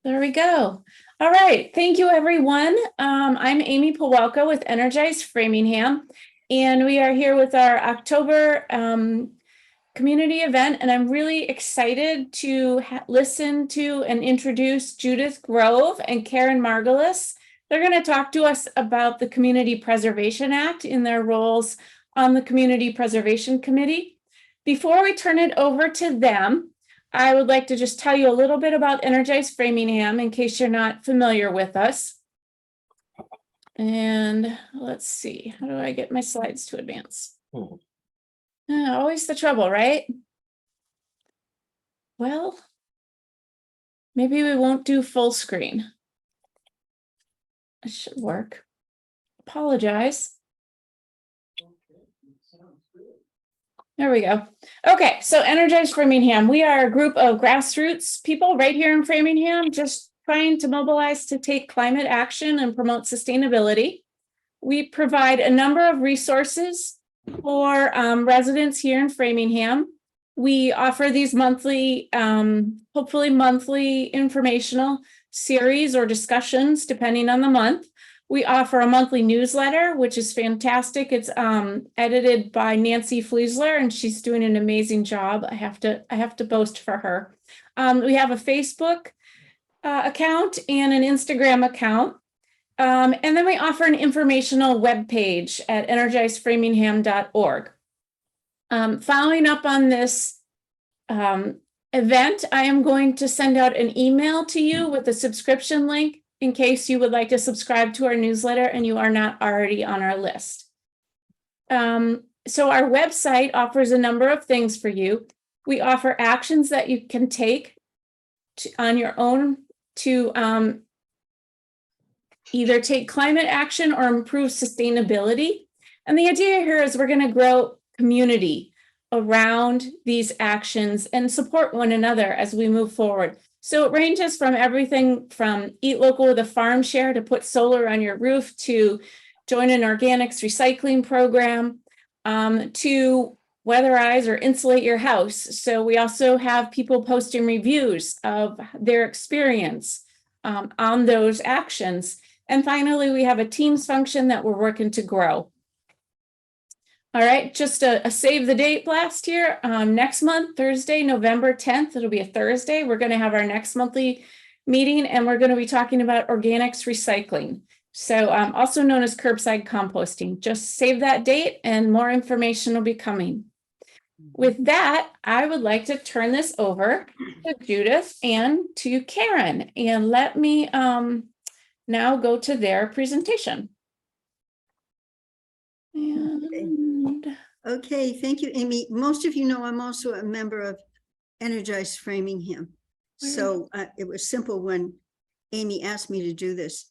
There we go. All right. Thank you, everyone. I'm Amy Pawelko with Energize Framingham, and we are here with our October community event, and I'm really excited to listen to and introduce Judith Grove and Karen Margolis. They're going to talk to us about the Community Preservation Act in their roles on the Community Preservation Committee. Before we turn it over to them, I would like to just tell you a little bit about Energize Framingham in case you're not familiar with us. And let's see, how do I get my slides to advance? Always the trouble, right? Well, maybe we won't do full screen. It should work. Apologize. There we go. Okay, so Energize Framingham. We are a group of grassroots people right here in Framingham, just trying to mobilize to take climate action and promote sustainability. We provide a number of resources for residents here in Framingham. We offer these monthly, hopefully monthly informational series or discussions, depending on the month. We offer a monthly newsletter, which is fantastic. It's edited by Nancy Fleisler, and she's doing an amazing job. I have to boast for her. We have a Facebook account and an Instagram account. And then we offer an informational webpage at energizeframingham.org. Following up on this event, I am going to send out an email to you with a subscription link in case you would like to subscribe to our newsletter and you are not already on our list. So our website offers a number of things for you. We offer actions that you can take on your own to either take climate action or improve sustainability. And the idea here is we're going to grow community around these actions and support one another as we move forward. So it ranges from everything from eat local with a farm share to put solar on your roof to join an organics recycling program to weatherize or insulate your house. So we also have people posting reviews of their experience on those actions. And finally, we have a Teams function that we're working to grow. All right, just a save the date blast here. Next month, Thursday, November 10th, it'll be a Thursday. We're going to have our next monthly meeting, and we're going to be talking about organics recycling. So also known as curbside composting. Just save that date and more information will be coming. With that, I would like to turn this over to Judith and to Karen, and let me now go to their presentation. Okay, thank you, Amy. Most of you know I'm also a member of Energize Framingham. So it was simple when Amy asked me to do this.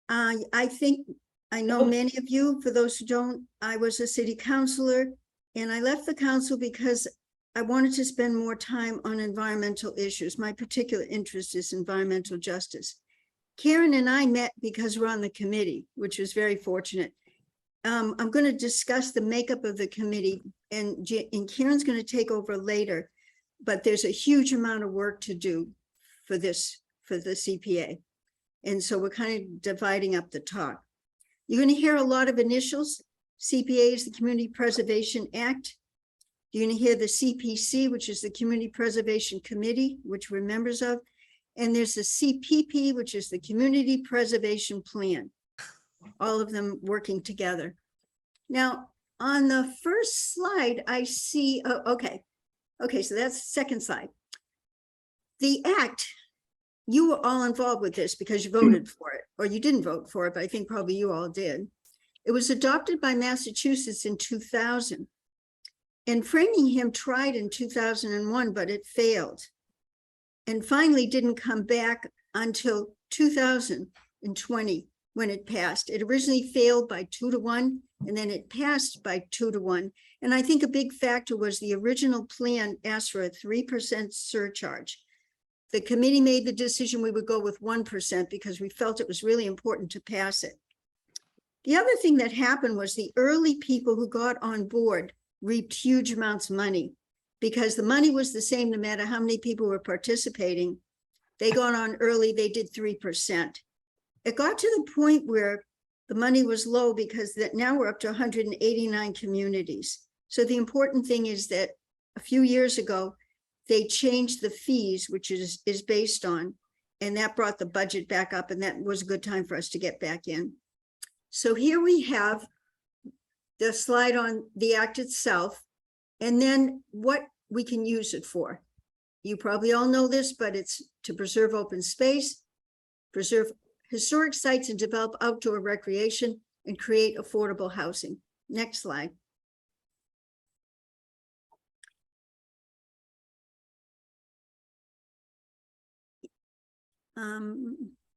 I think I know many of you. For those who don't, I was a city councilor, and I left the council because I wanted to spend more time on environmental issues. My particular interest is environmental justice. Karen and I met because we're on the committee, which was very fortunate. I'm going to discuss the makeup of the committee, and Karen's going to take over later, but there's a huge amount of work to do for the CPA. And so we're kind of dividing up the talk. You're going to hear a lot of initials. CPA is the Community Preservation Act. You're going to hear the CPC, which is the Community Preservation Committee, which we're members of. And there's the CPP, which is the Community Preservation Plan. All of them working together. Now, on the first slide, I see, okay, so that's the second slide. The act, you were all involved with this because you voted for it, or you didn't vote for it, but I think probably you all did. It was adopted by Massachusetts in 2000. And Framingham tried in 2001, but it failed. And finally didn't come back until 2020. When it passed. It originally failed by 2-1, and then it passed by 2-1. And I think a big factor was the original plan asked for a 3% surcharge. The committee made the decision we would go with 1% because we felt it was really important to pass it. The other thing that happened was the early people who got on board reaped huge amounts of money because the money was the same no matter how many people were participating. They got on early, they did 3%. It got to the point where the money was low because that now we're up to 189 communities. So the important thing is that a few years ago, they changed the fees, which is based on, and that brought the budget back up, and that was a good time for us to get back in. So here we have the slide on the act itself, and then what we can use it for. You probably all know this, but it's to preserve open space, preserve historic sites, and develop outdoor recreation and create affordable housing. Next slide.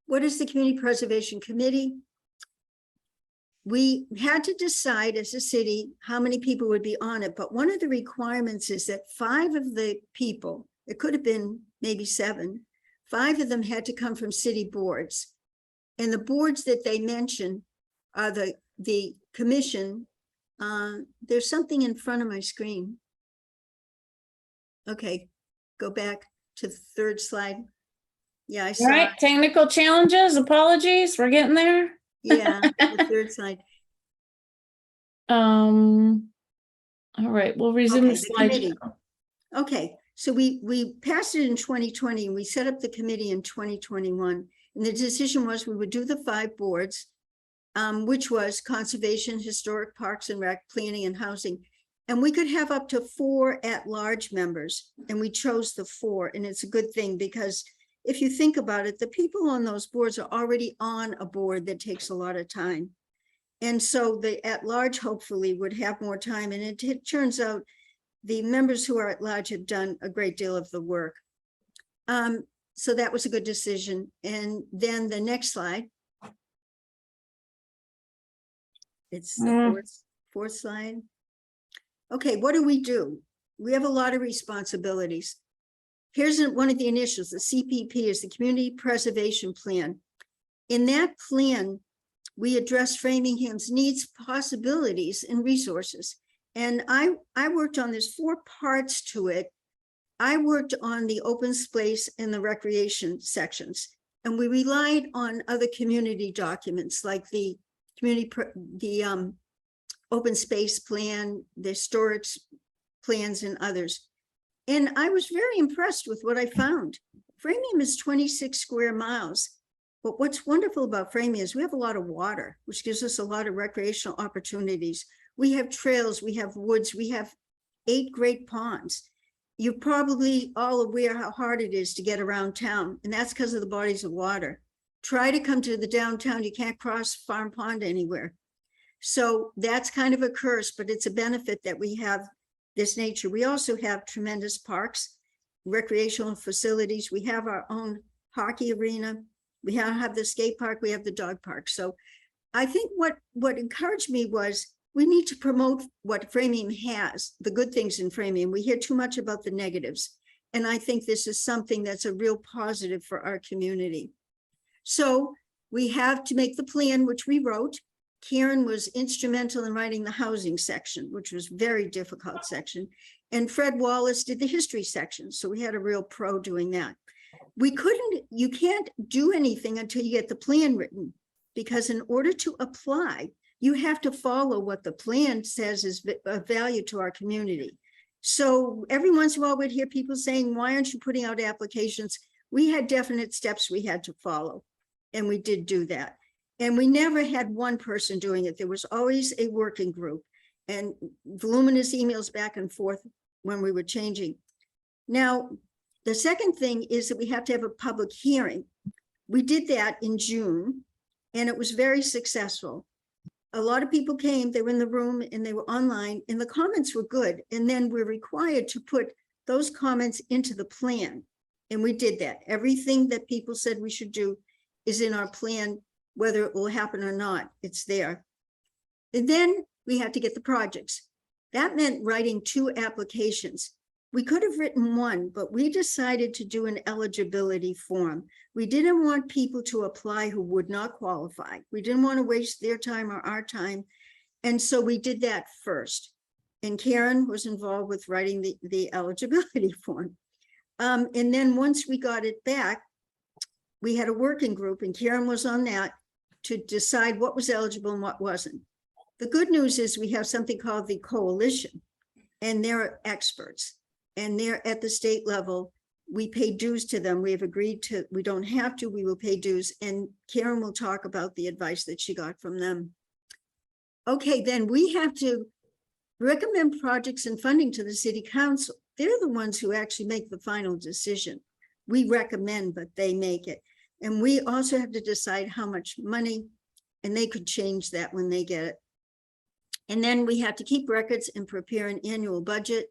What is the Community Preservation Committee? We had to decide as a city how many people would be on it, but one of the requirements is that 5 of the people, it could have been maybe 7, 5 of them had to come from city boards. And the boards that they mention are the commission. There's something in front of my screen. Okay, go back to the 3rd slide. Yeah, I saw. All right, technical challenges, apologies, we're getting there. Yeah, the 3rd slide. All right, we'll resume Okay, the the slide. committee. Okay, so we passed it in 2020 and we set up the committee in 2021. And the decision was we would do the 5 boards, which was conservation, historic, parks and rec, planning and housing. And we could have up to 4 at-large members, and we chose the 4. And it's a good thing because if you think about it, the people on those boards are already on a board that takes a lot of time. And so the at-large hopefully would have more time. And it turns out the members who are at-large have done a great deal of the work. So that was a good decision. And then the next slide. It's the fourth slide. Okay, what do? We have a lot of responsibilities. Here's one of the initials. The CPP is the Community Preservation Plan. In that plan, we address Framingham's needs, possibilities, and resources. And I worked on, there's 4 parts to it. I worked on the open space and the recreation sections, and we relied on other community documents like the open space plan, the storage plans, and others. And I was very impressed with what I found. Framingham is 26 square miles. But what's wonderful about Framingham is we have a lot of water, which gives us a lot of recreational opportunities. We have trails, we have woods, we have 8 great ponds. You're probably all aware how hard it is to get around town, and that's because of the bodies of water. Try to come to the downtown, you can't cross Farm Pond anywhere. So that's kind of a curse, but it's a benefit that we have this nature. We also have tremendous parks, recreational facilities. We have our own hockey arena. We have the skate park. We have the dog park. So I think what encouraged me was we need to promote what Framingham has, the good things in Framingham. We hear too much about the negatives. And I think this is something that's a real positive for our community. So we have to make the plan, which we wrote. Karen was instrumental in writing the housing section, which was a very difficult section. And Fred Wallace did the history section. So we had a real pro doing that. You can't do anything until you get the plan written, because in order to apply, you have to follow what the plan says is of value to our community. So every once in a while we'd hear people saying, why aren't you putting out applications? We had definite steps we had to follow, and we did do that. And we never had one person doing it. There was always a working group and voluminous emails back and forth when we were changing. Now, the second thing is that we have to have a public hearing. We did that in June, and it was very successful. A lot of people came, they were in the room and they were online, and the comments were good. And then we're required to put those comments into the plan. And we did that. Everything that people said we should do is in our plan. Whether it will happen or not, it's there. And then we had to get the projects. That meant writing 2 applications. We could have written 1, but we decided to do an eligibility form. We didn't want people to apply who would not qualify. We didn't want to waste their time or our time. And so we did that first. And Karen was involved with writing the eligibility form. And then once we got it back, we had a working group, and Karen was on that, to decide what was eligible and what wasn't. The good news is we have something called the coalition, and they're experts, and they're at the state level. We pay dues to them. We have agreed to, we don't have to, we will pay dues, and Karen will talk about the advice that she got from them. Okay, then we have to recommend projects and funding to the city council. They're the ones who actually make the final decision. We recommend, but they make it. And we also have to decide how much money, and they could change that when they get it. And then we have to keep records and prepare an annual budget.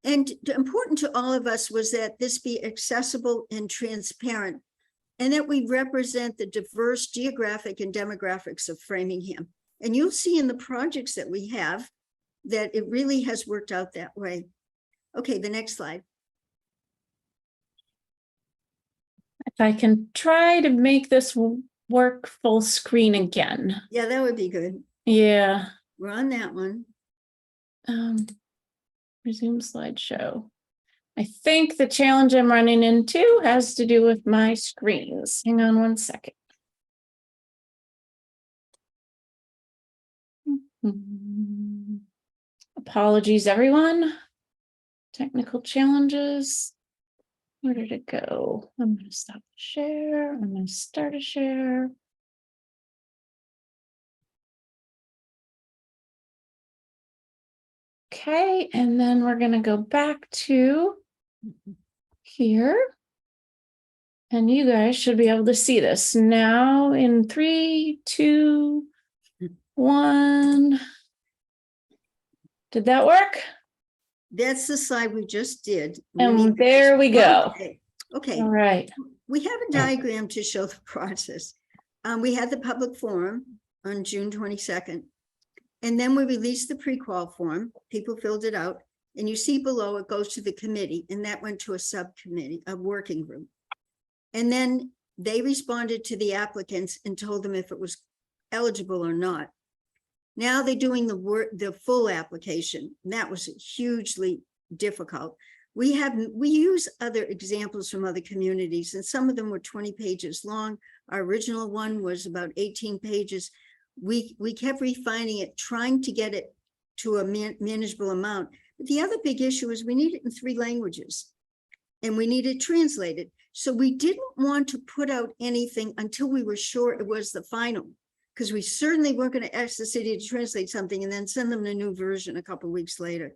And important to all of us was that this be accessible and transparent, and that we represent the diverse geographic and demographics of Framingham. And you'll see in the projects that we have that it really has worked out that way. Okay, the next slide. If I can try to make this work full screen again. Yeah, that would be good. Yeah. We're on that one. Resume slideshow. I think the challenge I'm running into has to do with my screens. Hang on one second. Apologies, everyone. Technical challenges. Where did it go? I'm going to stop the share. I'm going to start a share. Okay, and then we're going to go back to here. And you guys should be able to see this now in 3, 2, 1. Did that work? That's the slide we just did. And there we go. Okay. All right. We have a diagram to show the process. We had the public forum on June 22nd. And then we released the pre-qual form. People filled it out. And you see below it goes to the committee. And that went to a subcommittee, a working group. And then they responded to the applicants and told them if it was eligible or not. Now they're doing the full application. And that was hugely difficult. We use other examples from other communities, and some of them were 20 pages long. Our original one was about 18 pages. We kept refining it, trying to get it to a manageable amount. But the other big issue is we need it in 3 languages, and we need it translated. So we didn't want to put out anything until we were sure it was the final, because we certainly weren't going to ask the city to translate something and then send them a new version a couple of weeks later.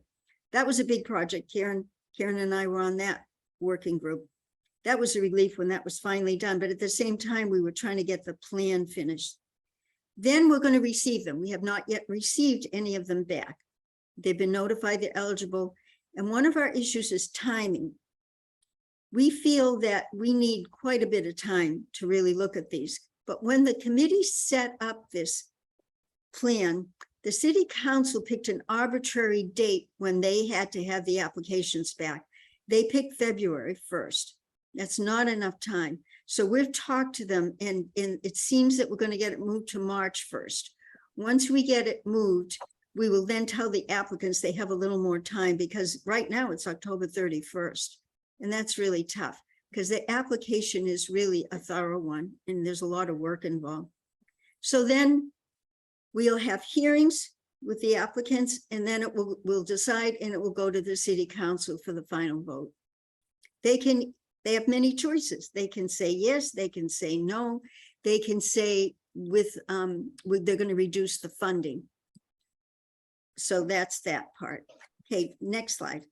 That was a big project. Karen and I were on that working group. That was a relief when that was finally done. But at the same time, we were trying to get the plan finished. Then we're going to receive them. We have not yet received any of them back. They've been notified they're eligible. And one of our issues is timing. We feel that we need quite a bit of time to really look at these. But when the committee set up this plan, the city council picked an arbitrary date when they had to have the applications back. They picked February 1st. That's not enough time. So we've talked to them, and it seems that we're going to get it moved to March 1st. Once we get it moved, we will then tell the applicants they have a little more time, because right now it's October 31st. And that's really tough, because the application is really a thorough one, and there's a lot of work involved. So then we'll have hearings with the applicants, and then we'll decide, and it will go to the city council for the final vote. They have many choices. They can say yes, they can say no, they can say they're going to reduce the funding. So that's that part. Okay, next slide.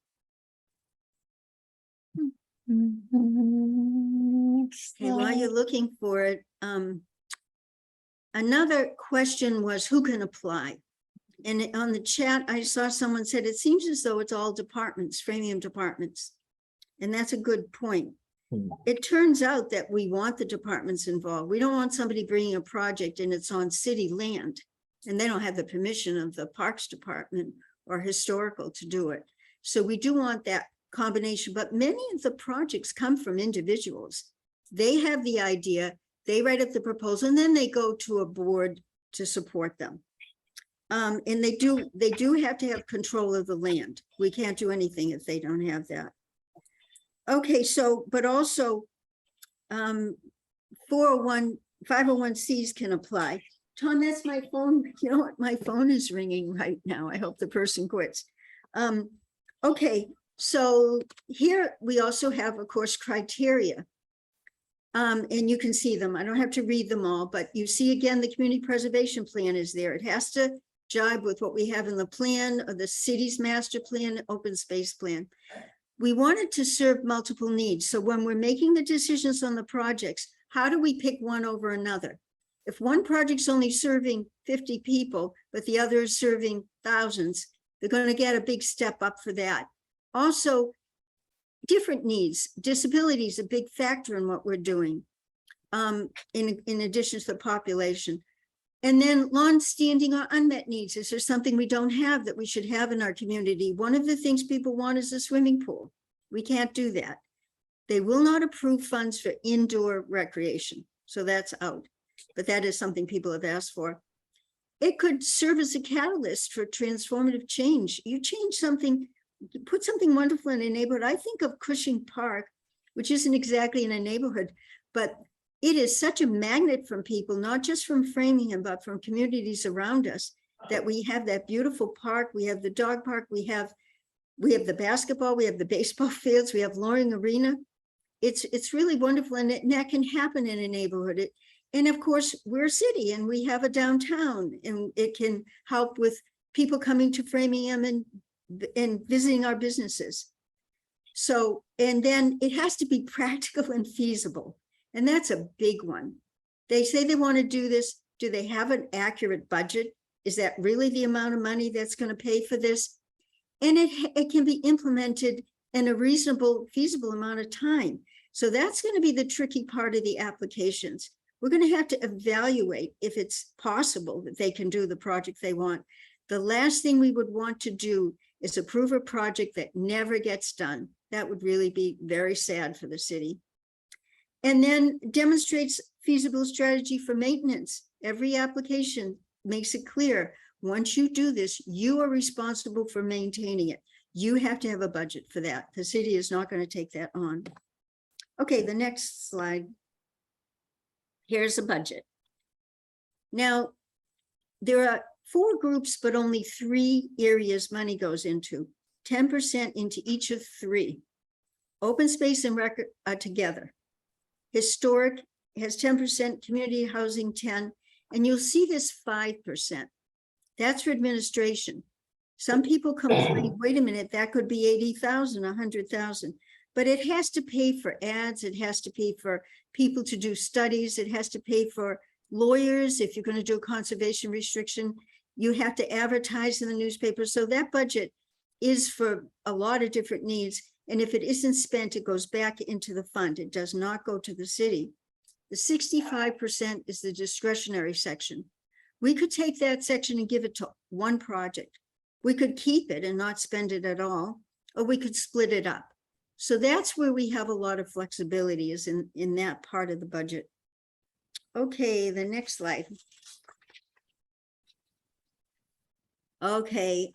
Okay, while you're looking for it, another question was who can apply? And on the chat, I saw someone said, it seems as though it's all departments, Framingham departments. And that's a good point. It turns out that we want the departments involved. We don't want somebody bringing a project and it's on city land and they don't have the permission of the Parks Department or historical to do it. So we do want that combination, but many of the projects come from individuals. They have the idea, they write up the proposal, and then they go to a board to support them. And they do have to have control of the land. We can't do anything if they don't have that. Okay, so, but also 501Cs can apply. Tom, that's my phone. You know what? My phone is ringing right now. I hope the person quits. Okay, so here we also have, of course, criteria. And you can see them. I don't have to read them all, but you see again, the community preservation plan is there. It has to jibe with what we have in the plan or the city's master plan, open space plan. We wanted to serve multiple needs. So when we're making the decisions on the projects, how do we pick one over another? If one project's only serving 50 people, but the other is serving thousands, they're going to get a big step up for that. Also, different needs. Disability is a big factor in what we're doing, in addition to the population. And then long-standing or unmet needs. Is there something we don't have that we should have in our community? One of the things people want is a swimming pool. We can't do that. They will not approve funds for indoor recreation. So that's out. But that is something people have asked for. It could serve as a catalyst for transformative change. You change something, put something wonderful in a neighborhood. I think of Cushing Park, which isn't exactly in a neighborhood, but it is such a magnet from people, not just from Framingham, but from communities around us, that we have that beautiful park. We have the dog park. We have the basketball. We have the baseball fields. We have Loring Arena. It's really wonderful. And that can happen in a neighborhood. And of course, we're a city and we have a downtown, and it can help with people coming to Framingham and visiting our businesses. So, and then it has to be practical and feasible. And that's a big one. They say they want to do this. Do they have an accurate budget? Is that really the amount of money that's going to pay for this? And it can be implemented in a reasonable, feasible amount of time. So that's going to be the tricky part of the applications. We're going to have to evaluate if it's possible that they can do the project they want. The last thing we would want to do is approve a project that never gets done. That would really be very sad for the city. And then demonstrates feasible strategy for maintenance. Every application makes it clear, once you do this, you are responsible for maintaining it. You have to have a budget for that. The city is not going to take that on. Okay, the next slide. Here's a budget. Now, there are 4 groups, but only 3 areas money goes into, 10% into each of 3. Open space and rec are together. Historic has 10%, community housing 10%, and you'll see this 5%. That's for administration. Some people complain, wait a minute, that could be 80,000, 100,000, but it has to pay for ads. It has to pay for people to do studies. It has to pay for lawyers. If you're going to do a conservation restriction, you have to advertise in the newspaper. So that budget is for a lot of different needs. And if it isn't spent, it goes back into the fund. It does not go to the city. The 65% is the discretionary section. We could take that section and give it to one project. We could keep it and not spend it at all, or we could split it up. So that's where we have a lot of flexibility, is in that part of the budget. Okay, the next slide. Okay,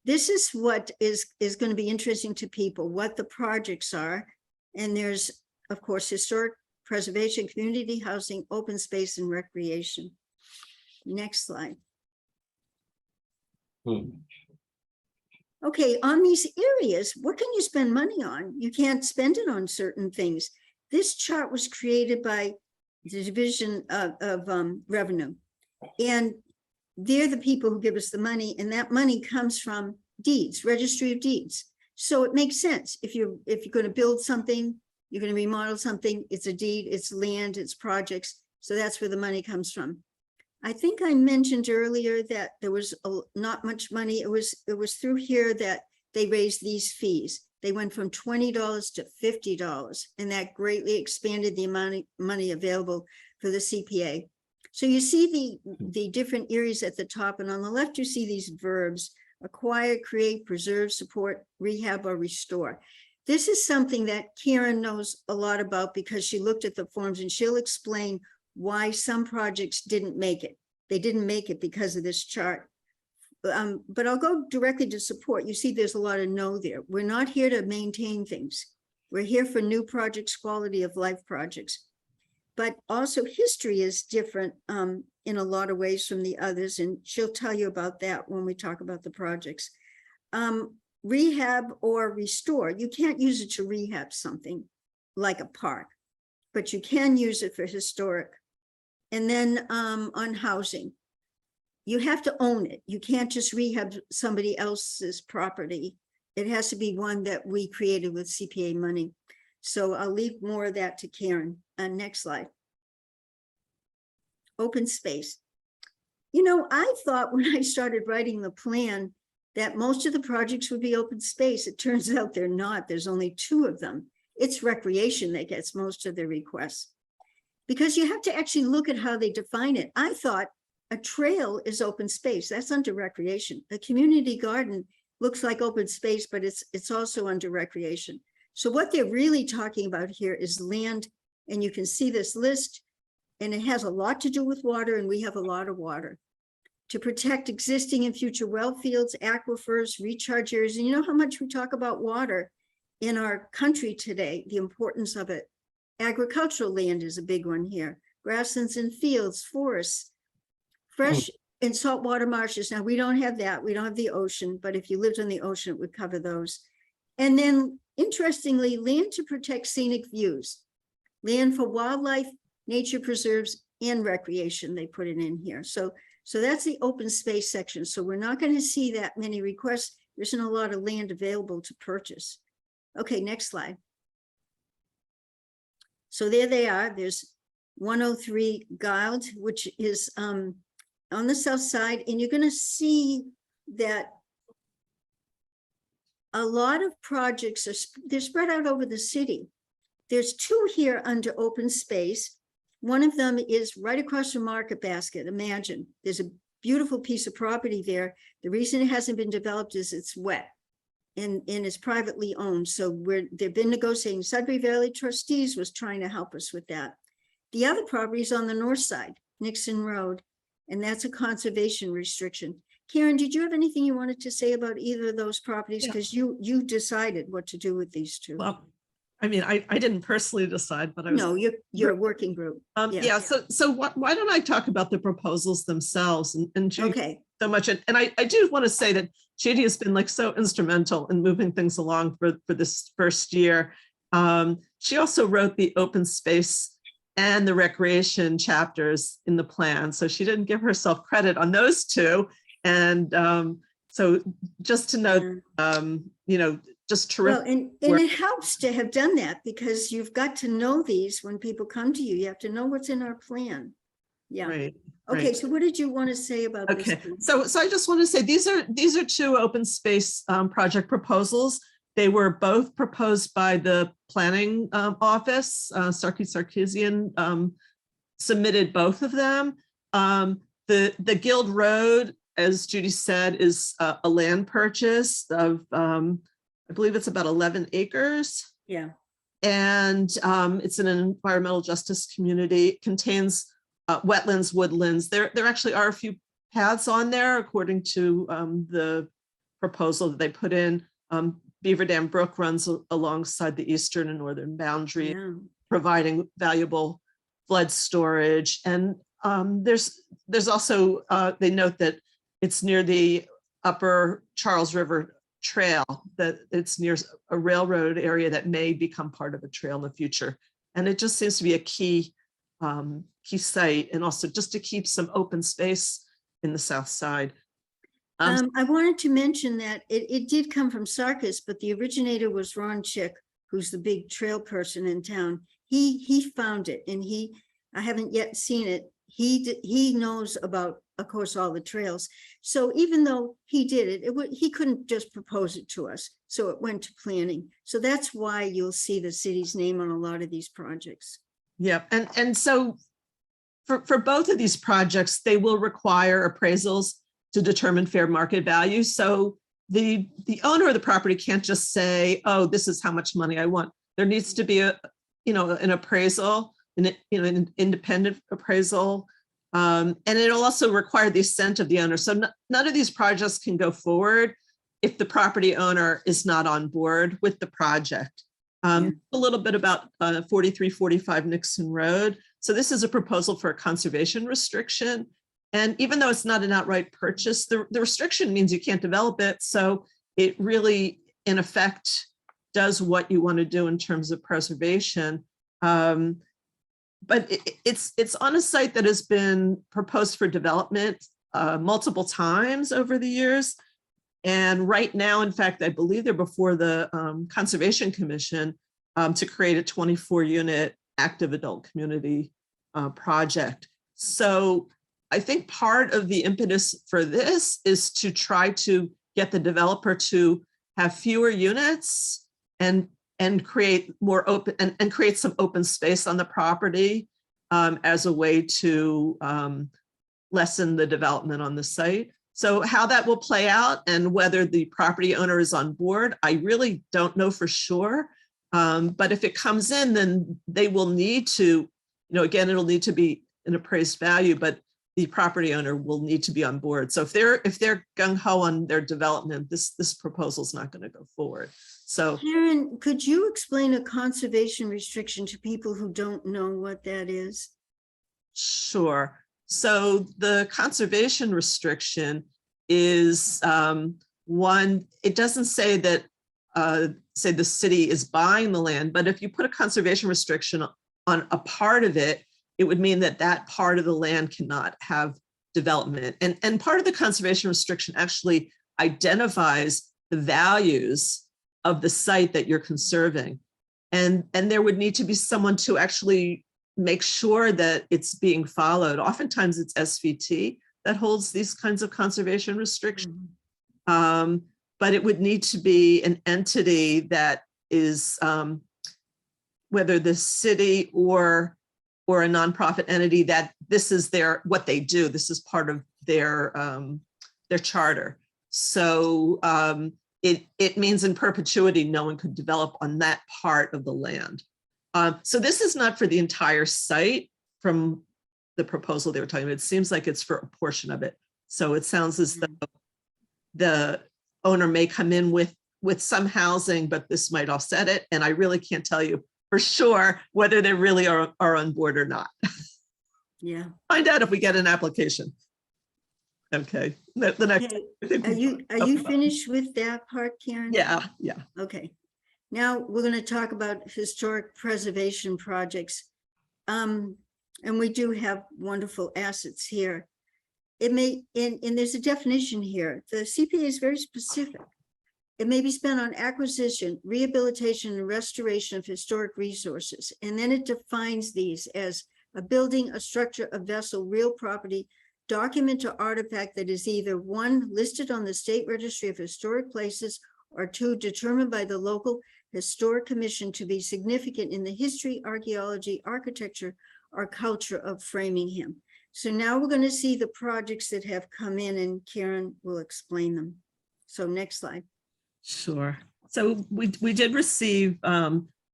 this is what is going to be interesting to people, what the projects are. And there's, of course, historic preservation, community housing, open space, and recreation. Next slide. Okay, on these areas, what can you spend money on? You can't spend it on certain things. This chart was created by the Division of Revenue. And they're the people who give us the money, and that money comes from deeds, registry of deeds. So it makes sense. If you're going to build something, you're going to remodel something, it's a deed, it's land, it's projects. So that's where the money comes from. I think I mentioned earlier that there was not much money. It was through here that they raised these fees. They went from $20 to $50, and that greatly expanded the amount of money available for the CPA. So you see the different areas at the top, and on the left, you see these verbs: acquire, create, preserve, support, rehab, or restore. This is something that Karen knows a lot about because she looked at the forms, and she'll explain why some projects didn't make it. They didn't make it because of this chart. But I'll go directly to support. You see there's a lot of no there. We're not here to maintain things. We're here for new projects, quality of life projects. But also history is different in a lot of ways from the others, and she'll tell you about that when we talk about the projects. Rehab or restore, you can't use it to rehab something like a park, but you can use it for historic. And then on housing, you have to own it. You can't just rehab somebody else's property. It has to be one that we created with CPA money. So I'll leave more of that to Karen. Next slide. Open space. You know, I thought when I started writing the plan that most of the projects would be open space. It turns out they're not. There's only 2 of them. It's recreation that gets most of the requests, because you have to actually look at how they define it. I thought a trail is open space. That's under recreation. A community garden looks like open space, but it's also under recreation. So what they're really talking about here is land, and you can see this list, and it has a lot to do with water, and we have a lot of water. To protect existing and future well fields, aquifers, recharge areas. And you know how much we talk about water in our country today, the importance of it. Agricultural land is a big one here. Grasslands and fields, forests, fresh and saltwater marshes. Now, we don't have that. We don't have the ocean, but if you lived on the ocean, it would cover those. And then, interestingly, land to protect scenic views, land for wildlife, nature preserves, and recreation. They put it in here. So that's the open space section. So we're not going to see that many requests. There isn't a lot of land available to purchase. Okay, next slide. So there they are. There's 103 Guild, which is on the south side. And you're going to see that a lot of projects they're spread out over the city. There's 2 here under open space. One of them is right across from Market Basket. Imagine there's a beautiful piece of property there. The reason it hasn't been developed is it's wet and it's privately owned. So they've been negotiating. Sudbury Valley Trustees was trying to help us with that. The other property is on the north side, Nixon Road, and that's a conservation restriction. Karen, did you have anything you wanted to say about either of those properties? Because you decided what to do with these 2. Well, I mean, I didn't personally decide, but I was. No, you're a working group. Yeah. So why don't I talk about the proposals themselves and Judy, Okay. so much. And I do want to say that Judy has been like so instrumental in moving things along for this first year. She also wrote the open space and the recreation chapters in the plan. So she didn't give herself credit on those 2. And so just to note, you know, just terrific. Well, and it helps to have done that, because you've got to know these when people come to you. You have to know what's in our plan. Yeah. Right. Okay. Right. So what did you want to say about this? Okay. So I just want to say these are 2 open space project proposals. They were both proposed by the planning office. Sarkisian submitted both of them. The Guild Road, as Judy said, is a land purchase of I believe it's about 11 acres. Yeah. And it's in an environmental justice community. It contains wetlands, woodlands. There actually are a few paths on there, according to the proposal that they put in. Beaver Dam Brook runs alongside the eastern and northern boundary, Yeah. providing valuable flood storage. And there's also, they note that it's near the upper Charles River Trail, that it's near a railroad area that may become part of a trail in the future. And it just seems to be a key site, and also just to keep some open space in the south side. I wanted to mention that it did come from Sarkis, but the originator was Ron Chick, who's the big trail person in town. He found it, and I haven't yet seen it. He knows about, of course, all the trails. So even though he did it, he couldn't just propose it to us. So it went to planning. So that's why you'll see the city's name on a lot of these projects. Yeah, and so for both of these projects, they will require appraisals to determine fair market value. So the owner of the property can't just say, oh, this is how much money I want. There needs to be an appraisal, an independent appraisal. And it'll also require the assent of the owner. So none of these projects can go forward if the property owner is not on board with the project. A little bit about 4345 Nixon Road. So this is a proposal for a conservation restriction. And even though it's not an outright purchase, the restriction means you can't develop it. So it really, in effect, does what you want to do in terms of preservation. But it's on a site that has been proposed for development multiple times over the years. And right now, in fact, I believe they're before the Conservation Commission to create a 24-unit active adult community project. So I think part of the impetus for this is to try to get the developer to have fewer units and create more open and create some open space on the property as a way to lessen the development on the site. So how that will play out and whether the property owner is on board, I really don't know for sure. But if it comes in, then they will need to, again, it'll need to be an appraised value, but the property owner will need to be on board. So if they're gung-ho on their development, this proposal is not going to go forward. So Karen, could you explain a conservation restriction to people who don't know what that is? sure. So the conservation restriction is one, it doesn't say that, say the city is buying the land, but if you put a conservation restriction on a part of it, it would mean that that part of the land cannot have development. And part of the conservation restriction actually identifies the values of the site that you're conserving. And there would need to be someone to actually make sure that it's being followed. Oftentimes it's SVT that holds these kinds of conservation restrictions. But it would need to be an entity that is, whether the city or a nonprofit entity, that this is what they do. This is part of their charter. So it means in perpetuity, no one could develop on that part of the land. So this is not for the entire site from the proposal they were talking about. It seems like it's for a portion of it. So it sounds as though the owner may come in with some housing, but this might offset it. And I really can't tell you for sure whether they really are on board or not. Yeah. Find out if we get an application. Okay. The next. Okay. Are you finished with that part, Karen? Yeah. Okay. Now we're going to talk about historic preservation projects. And we do have wonderful assets here. It may, and there's a definition here. The CPA is very specific. It may be spent on acquisition, rehabilitation, and restoration of historic resources. And then it defines these as a building, a structure, a vessel, real property, document or artifact that is either one, listed on the State Registry of Historic Places, or two, determined by the local historic commission to be significant in the history, archaeology, architecture, or culture of Framingham. So now we're going to see the projects that have come in, and Karen will explain them. So next slide. Sure. So we did receive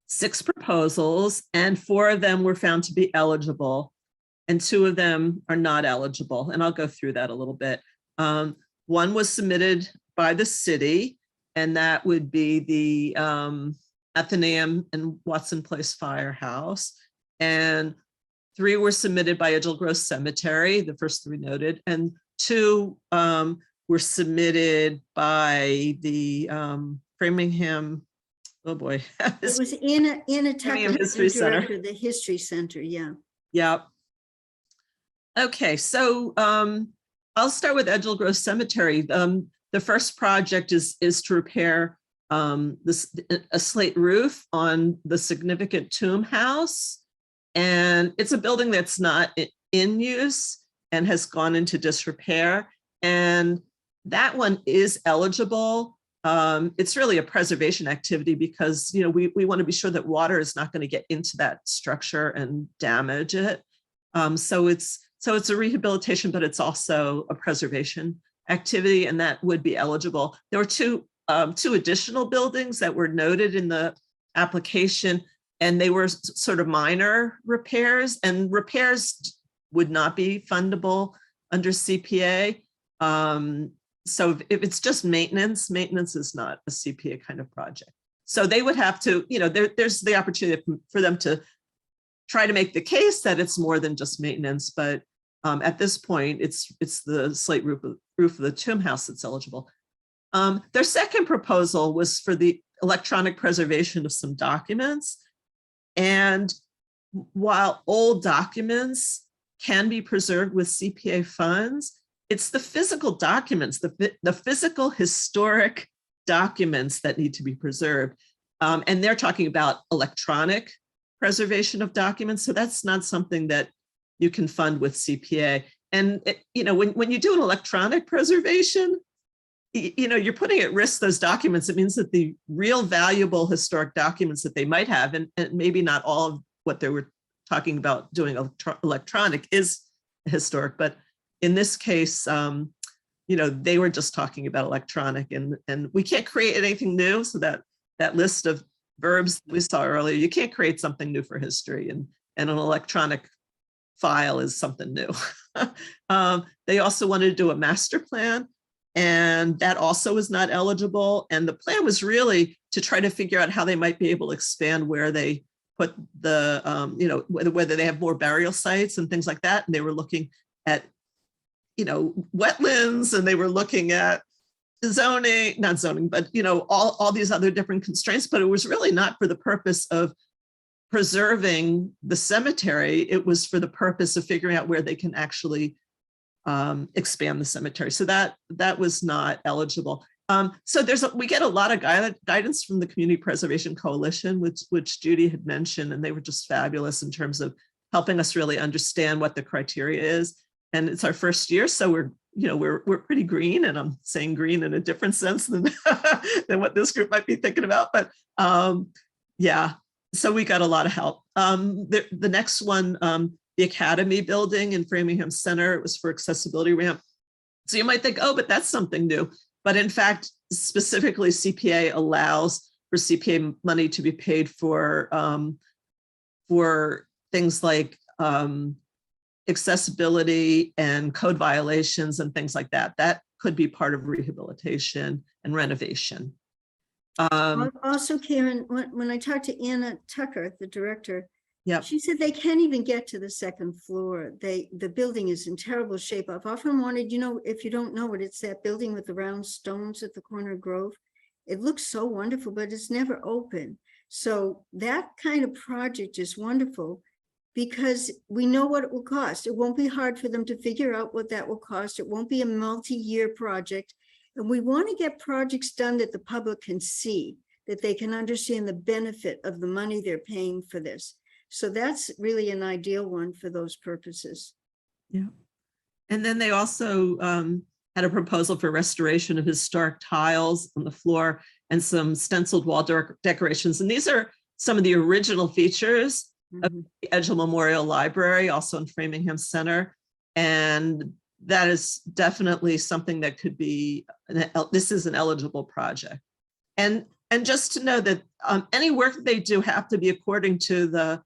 6 proposals, and 4 of them were found to be eligible, and 2 of them are not eligible. And I'll go through that a little bit. One was submitted by the city, and that would be the Athenaeum and Watson Place Firehouse. And 3 were submitted by Edgell Grove Cemetery, the first 3 noted, and 2 were submitted by the Framingham, oh boy. It was Anna Tucker, History Center. The History Center, yeah. Yeah. Okay, so I'll start with Edgell Grove Cemetery. The first project is to repair a slate roof on the significant tomb house. And it's a building that's not in use and has gone into disrepair. And that one is eligible. It's really a preservation activity because, we want to be sure that water is not going to get into that structure and damage it. So it's a rehabilitation, but it's also a preservation activity, and that would be eligible. There were two additional buildings that were noted in the application, and they were sort of minor repairs, and repairs would not be fundable under CPA. So if it's just maintenance is not a CPA kind of project. So they would have to, there's the opportunity for them to try to make the case that it's more than just maintenance, but at this point, it's the slate roof of the tomb house that's eligible. Their second proposal was for the electronic preservation of some documents. And while old documents can be preserved with CPA funds, it's the physical documents, the physical historic documents that need to be preserved. And they're talking about electronic preservation of documents. So that's not something that you can fund with CPA. And when you do an electronic preservation, you're putting at risk those documents. It means that the real valuable historic documents that they might have, and maybe not all of what they were talking about doing electronic is historic, but in this case, they were just talking about electronic, and we can't create anything new. So that list of verbs we saw earlier, you can't create something new for history, and an electronic file is something new. They also wanted to do a master plan, and that also was not eligible. And the plan was really to try to figure out how they might be able to expand where they put the, whether they have more burial sites and things like that. And they were looking at, wetlands, and they were looking at zoning, not zoning, but, all these other different constraints. But it was really not for the purpose of preserving the cemetery. It was for the purpose of figuring out where they can actually expand the cemetery. So that was not eligible. So we get a lot of guidance from the Community Preservation Coalition, which Judy had mentioned, and they were just fabulous in terms of helping us really understand what the criteria is. And it's our first year, so we're pretty green, and I'm saying green in a different sense than than what this group might be thinking about. But yeah, so we got a lot of help. The next one, the Academy building in Framingham Center, it was for accessibility ramp. So you might think, oh, but that's something new. But in fact, specifically CPA allows for CPA money to be paid for things like accessibility and code violations and things like that. That could be part of rehabilitation and renovation. Also, Karen, when I talked to Anna Tucker, the director, Yep. She said they can't even get to the second floor. The building is in terrible shape. I've often wanted, if you don't know it, it's that building with the round stones at the corner of Grove. It looks so wonderful, but it's never open. So that kind of project is wonderful because we know what it will cost. It won't be hard for them to figure out what that will cost. It won't be a multi-year project. And we want to get projects done that the public can see, that they can understand the benefit of the money they're paying for this. So that's really an ideal one for those purposes. Yeah. And then they also had a proposal for restoration of historic tiles on the floor and some stenciled wall decorations. And these are some of the original features of the Edgell Memorial Library, also in Framingham Center. And that is definitely something that could be, this is an eligible project. And just to know that any work that they do have to be according to the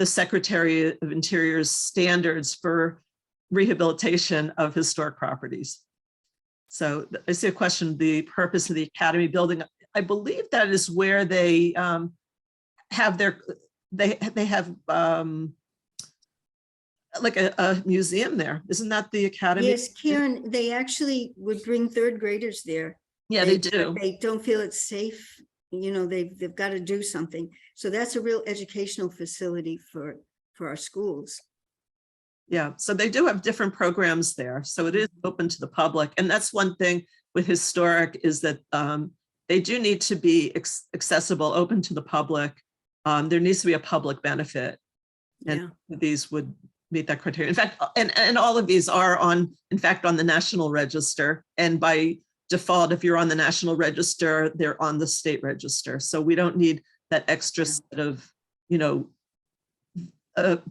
Secretary of Interior's standards for rehabilitation of historic properties. So I see a question, the purpose of the Academy building. I believe that is where they have their, they have like a museum there. Isn't that the Academy? Yes, Karen, they actually would bring third graders there. Yeah, they do. They don't feel it's safe. They've got to do something. So that's a real educational facility for our schools. Yeah, so they do have different programs there. So it is open to the public. And that's one thing with historic is that they do need to be accessible, open to the public. There needs to be a public benefit. And these would meet that criteria. In fact, and all of these are in fact, on the National Register. And by default, if you're on the National Register, they're on the state register. So we don't need that extra set of,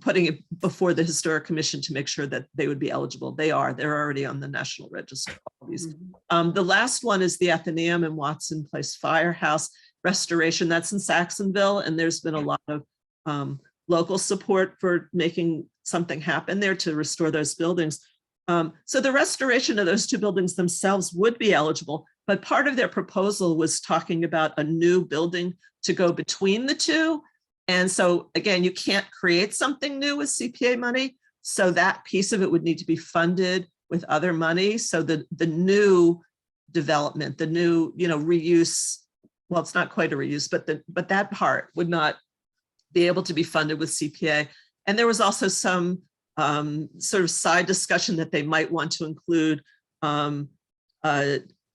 putting it before the Historic Commission to make sure that they would be eligible. They're already on the National Register. The last one is the Athenaeum in Watson Place Firehouse restoration. That's in Saxonville. And there's been a lot of local support for making something happen there to restore those buildings. So the restoration of those two buildings themselves would be eligible, but part of their proposal was talking about a new building to go between the two. And so again, you can't create something new with CPA money. So that piece of it would need to be funded with other money. So the new development, the new, reuse, well, it's not quite a reuse, but that part would not be able to be funded with CPA. And there was also some sort of side discussion that they might want to include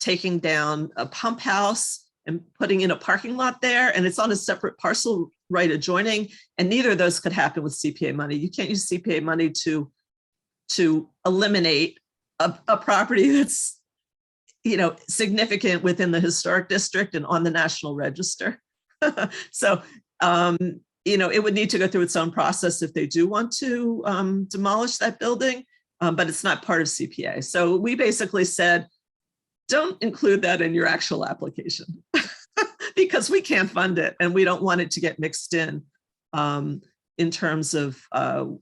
taking down a pump house and putting in a parking lot there, and it's on a separate parcel right adjoining, and neither of those could happen with CPA money. You can't use CPA money to eliminate a property that's significant within the historic district and on the National Register. So it would need to go through its own process if they do want to demolish that building, but it's not part of CPA. So we basically said, don't include that in your actual application because we can't fund it and we don't want it to get mixed in terms of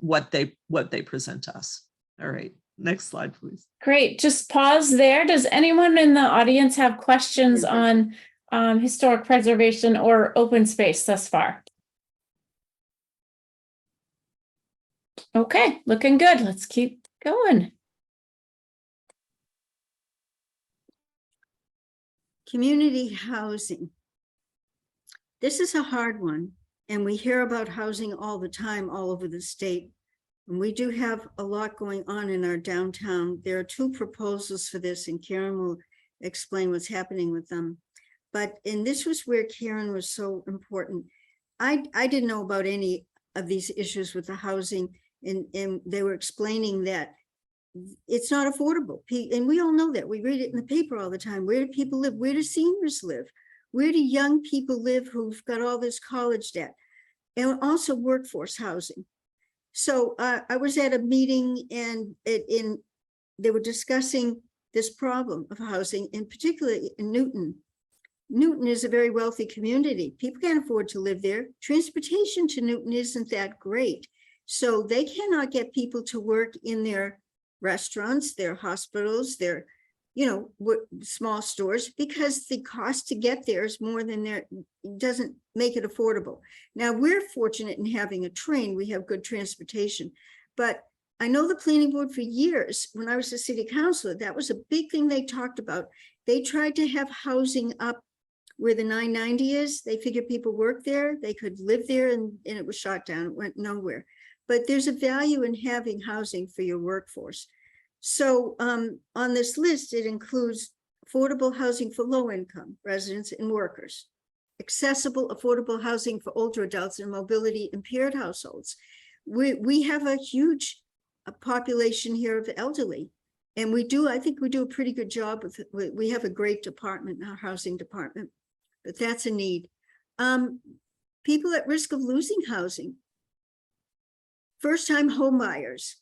what they present to us. All right, next slide, please. Great. Just pause there. Does anyone in the audience have questions on historic preservation or open space thus far? Okay, looking good. Let's keep going. Community housing. This is a hard one, and we hear about housing all the time, all over the state. And we do have a lot going on in our downtown. There are 2 proposals for this, and Karen will explain what's happening with them. And this was where Karen was so important. I didn't know about any of these issues with the housing, and they were explaining that it's not affordable. And we all know that. We read it in the paper all the time. Where do people live? Where do seniors live? Where do young people live who've got all this college debt? And also workforce housing. So I was at a meeting, and they were discussing this problem of housing, and particularly in Newton. Newton is a very wealthy community. People can't afford to live there. Transportation to Newton isn't that great. So they cannot get people to work in their restaurants, their hospitals, their, small stores, because the cost to get there is more than doesn't make it affordable. Now, we're fortunate in having a train. We have good transportation, but I know the planning board for years, when I was a city councilor, that was a big thing they talked about. They tried to have housing up where the 990 is. They figured people work there, they could live there, and it was shot down. It went nowhere. But there's a value in having housing for your workforce. So on this list, it includes affordable housing for low-income residents and workers, accessible, affordable housing for older adults and mobility impaired households. We have a huge population here of elderly, and I think we do a pretty good job with it. We have a great department, our housing department, but that's a need. People at risk of losing housing. First-time home buyers,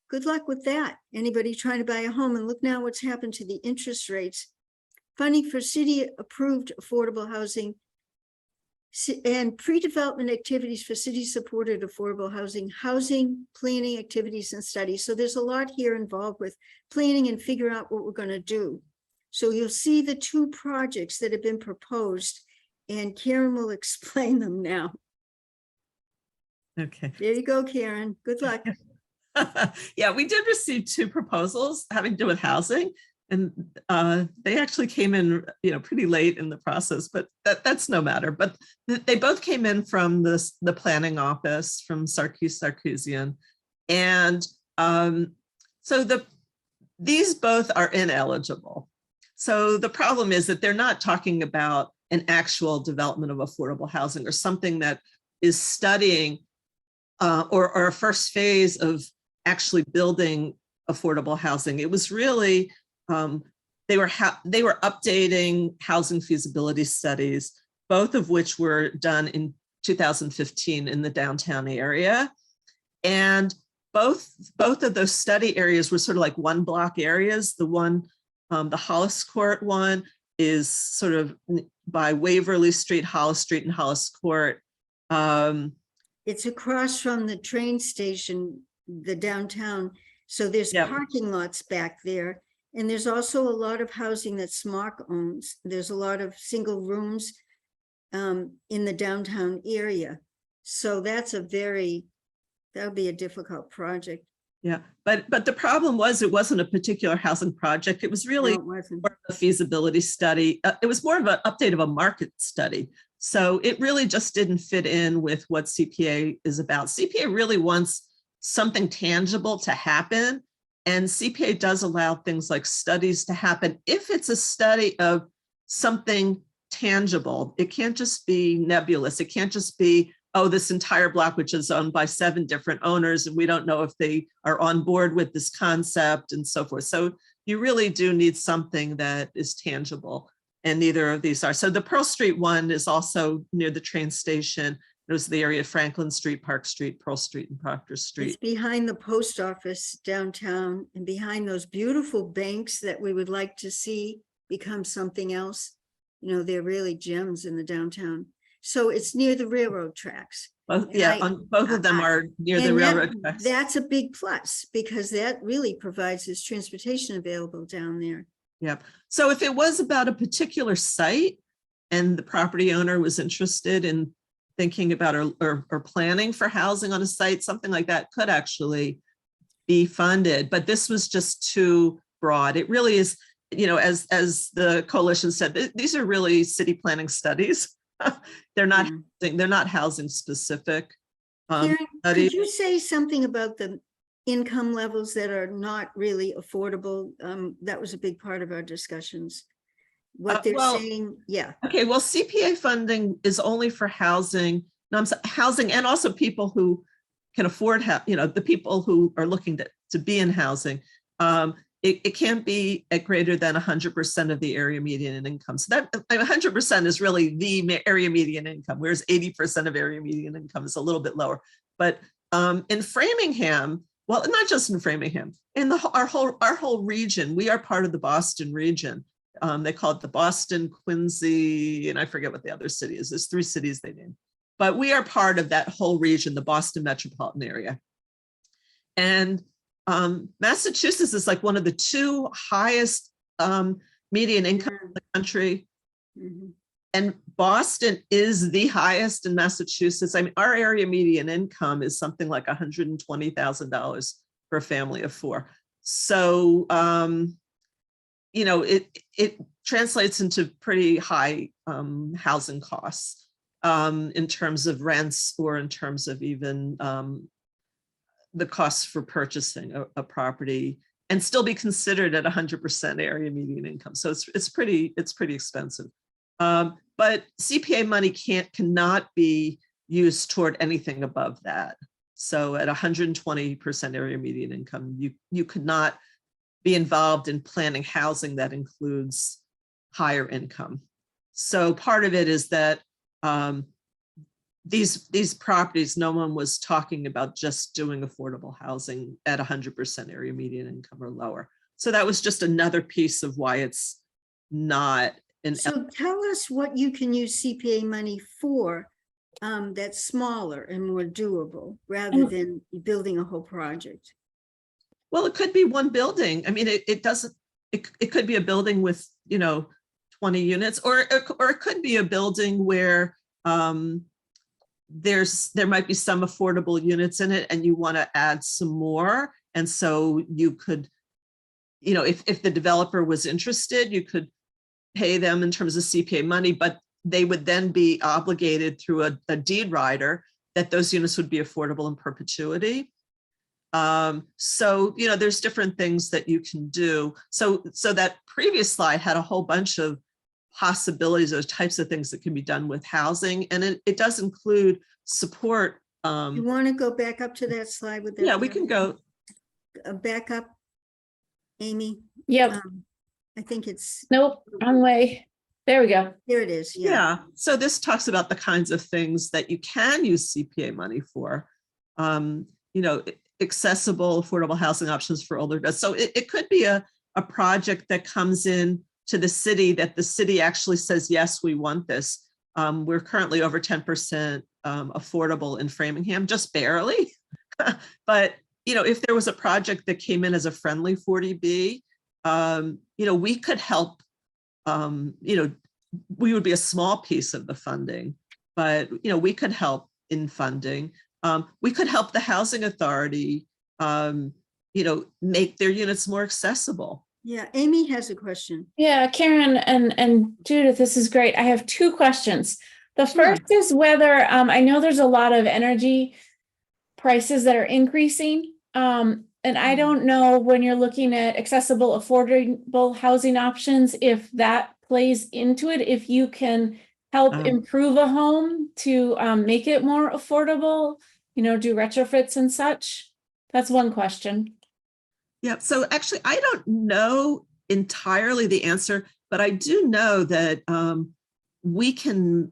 good luck with that. Anybody trying to buy a home, and look now what's happened to the interest rates. Funding for city-approved affordable housing and pre-development activities for city-supported affordable housing, planning activities and studies. So there's a lot here involved with planning and figuring out what we're going to do. So you'll see the 2 projects that have been proposed, and Karen will explain them now. Okay. There you go, Karen. Good luck. Yeah, we did receive 2 proposals having to do with housing, and they actually came in, pretty late in the process, but that's no matter. But they both came in from the planning office, from Sarkisian, and so these both are ineligible. So the problem is that they're not talking about an actual development of affordable housing or something that is studying or a first phase of actually building affordable housing. It was really, they were updating housing feasibility studies, both of which were done in 2015 in the downtown area. And both of those study areas were sort of like 1 block areas. The one, the Hollis Court one is sort of by Waverly Street, Hollis Street, and Hollis Court. It's across from the train station, the downtown. So there's parking lots back there. And there's also a lot of housing that SMARC owns. There's a lot of single rooms in the downtown area. So that's that'll be a difficult project. Yeah, but the problem was it wasn't a particular housing project. It was really No, it wasn't. more of a feasibility study. It was more of an update of a market study. So it really just didn't fit in with what CPA is about. CPA really wants something tangible to happen. And CPA does allow things like studies to happen if it's a study of something tangible. It can't just be nebulous. It can't just be, oh, this entire block, which is owned by 7 different owners, and we don't know if they are on board with this concept and so forth. So you really do need something that is tangible, and neither of these are. So the Pearl Street one is also near the train station. It was the area of Franklin Street, Park Street, Pearl Street, and Proctor It's Street. behind the post office downtown and behind those beautiful banks that we would like to see become something else. You know, they're really gems in the downtown. So it's near the railroad tracks. Both, And yeah, both of them are near the And railroad tracks. that's a big plus because that really provides this transportation available down there. Yep. So if it was about a particular site and the property owner was interested in thinking about or planning for housing on a site, something like that could actually be funded. But this was just too broad. It really is, you know, as the coalition said, these are really city planning studies. They're not housing specific. Karen, studies. could you say something about the income levels that are not really affordable? That was a big part of our discussions. What they're saying, yeah. Okay, well, CPA funding is only for housing, housing, and also people who can afford, you know, the people who are looking to be in housing. It can't be at greater than 100% of the area median income. So that 100% is really the area median income, whereas 80% of area median income is a little bit lower. But in Framingham, well, not just in Framingham, in our whole region, we are part of the Boston region. They call it the Boston, Quincy, and I forget what the other city is. There's 3 cities they named, but we are part of that whole region, the Boston metropolitan area. And Massachusetts is like one of the 2 highest median income in the country. Mm-hmm. And Boston is the highest in Massachusetts. I mean, our area median income is something like $120,000 for a family of 4. So, you know, it translates into pretty high housing costs in terms of rents or in terms of even the costs for purchasing a property, and still be considered at 100% area median income. So it's pretty expensive. But CPA money cannot be used toward anything above that. So at 120% area median income, you could not be involved in planning housing that includes higher income. So part of it is that these properties, no one was talking about just doing affordable housing at 100% area median income or lower. So that was just another piece of why it's not an. So tell us what you can use CPA money for that's smaller and more doable rather than building a whole project. Well, it could be one building. I mean, it could be a building with, you know, 20 units, or it could be a building where there might be some affordable units in it and you want to add some more. And so you could, you know, if the developer was interested, you could pay them in terms of CPA money, but they would then be obligated through a deed rider that those units would be affordable in perpetuity. So, you know, there's different things that you can do. So that previous slide had a whole bunch of possibilities, those types of things that can be done with housing. And it does include support. You want to go back up to that slide with that? Yeah, we can go. Back up, Amy. Yep. I think it's. Nope, wrong way. There we go. There it is. Yeah. So this talks about the kinds of things that you can use CPA money for. You know, accessible, affordable housing options for older adults. So it could be a project that comes in to the city that the city actually says, yes, we want this. We're currently over 10% affordable in Framingham, just barely. But, you know, if there was a project that came in as a friendly 40B we could help, we would be a small piece of the funding, but, we could help in funding. We could help the housing authority, make their units more accessible. Yeah, Amy has a question. Yeah, Karen and Judith, this is great. I have two questions. The Sure. first is whether, I know there's a lot of energy prices that are increasing. And I don't know, when you're looking at accessible, affordable housing options, if that plays into it, if you can help improve a home to make it more affordable, do retrofits and such. That's one question. Yeah, so actually, I don't know entirely the answer, but I do know that we can,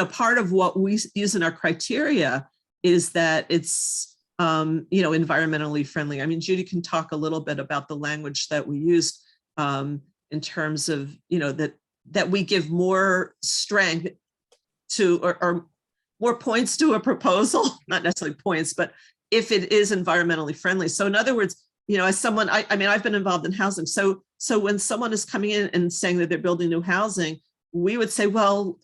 part of what we use in our criteria is that it's, environmentally friendly. I mean, Judy can talk a little bit about the language that we used in terms of, that we give more strength to, or more points to a proposal, not necessarily points, but if it is environmentally friendly. So in other words, as someone, I mean, I've been involved in housing. So when someone is coming in and saying that they're building new housing, we would say, well,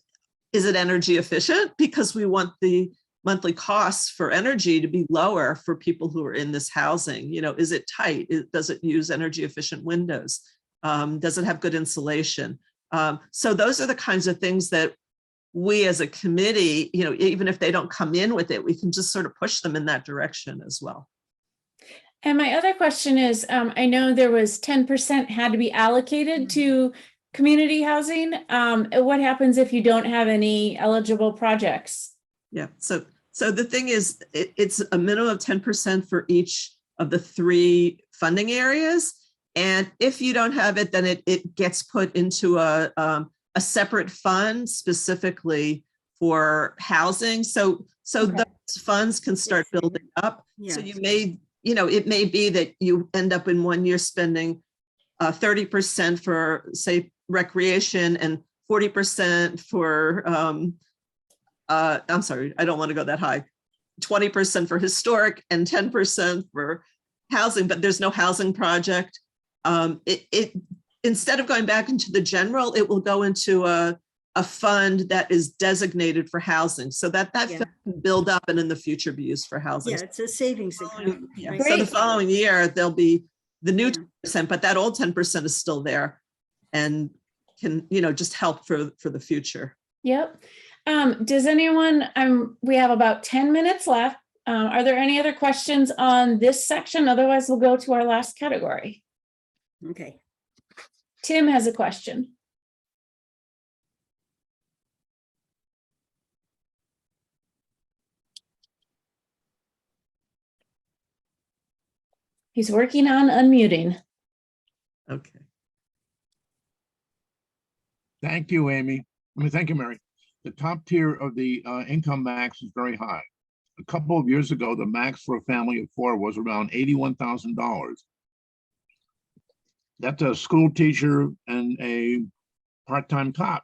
is it energy efficient? Because we want the monthly costs for energy to be lower for people who are in this housing. Is it tight? Does it use energy efficient windows? Does it have good insulation? So those are the kinds of things that we as a committee, even if they don't come in with it, we can just sort of push them in that direction as well. And my other question is, I know there was 10% had to be allocated to community housing. What happens if you don't have any eligible projects? Yeah, so the thing is, it's a minimum of 10% for each of the 3 funding areas. And if you don't have it, then it gets put into a separate fund specifically for housing. So okay. Those funds can start building up. Yes. So you may, it may be that you end up in one year spending 30% for, say, recreation and 40% for, I'm sorry, I don't want to go that high, 20% for historic and 10% for housing, but there's no housing project. Instead of going back into the general, it will go into a fund that is designated for housing, so that fund can build up and in the future be used for housing. Yeah, it's a savings account. Yeah. Right. So the following year, there'll be the new 10%, but that old 10% is still there and can, just help for the future. Yep. Does anyone, we have about 10 minutes left. Are there any other questions on this section? Otherwise, we'll go to our last category. Okay. Tim has a question. He's working on unmuting. Okay. Thank you, Amy. Thank you, Mary. The top tier of the income max is very high. A couple of years ago, the max for a family of 4 was around $81,000. That's a school teacher and a part-time cop.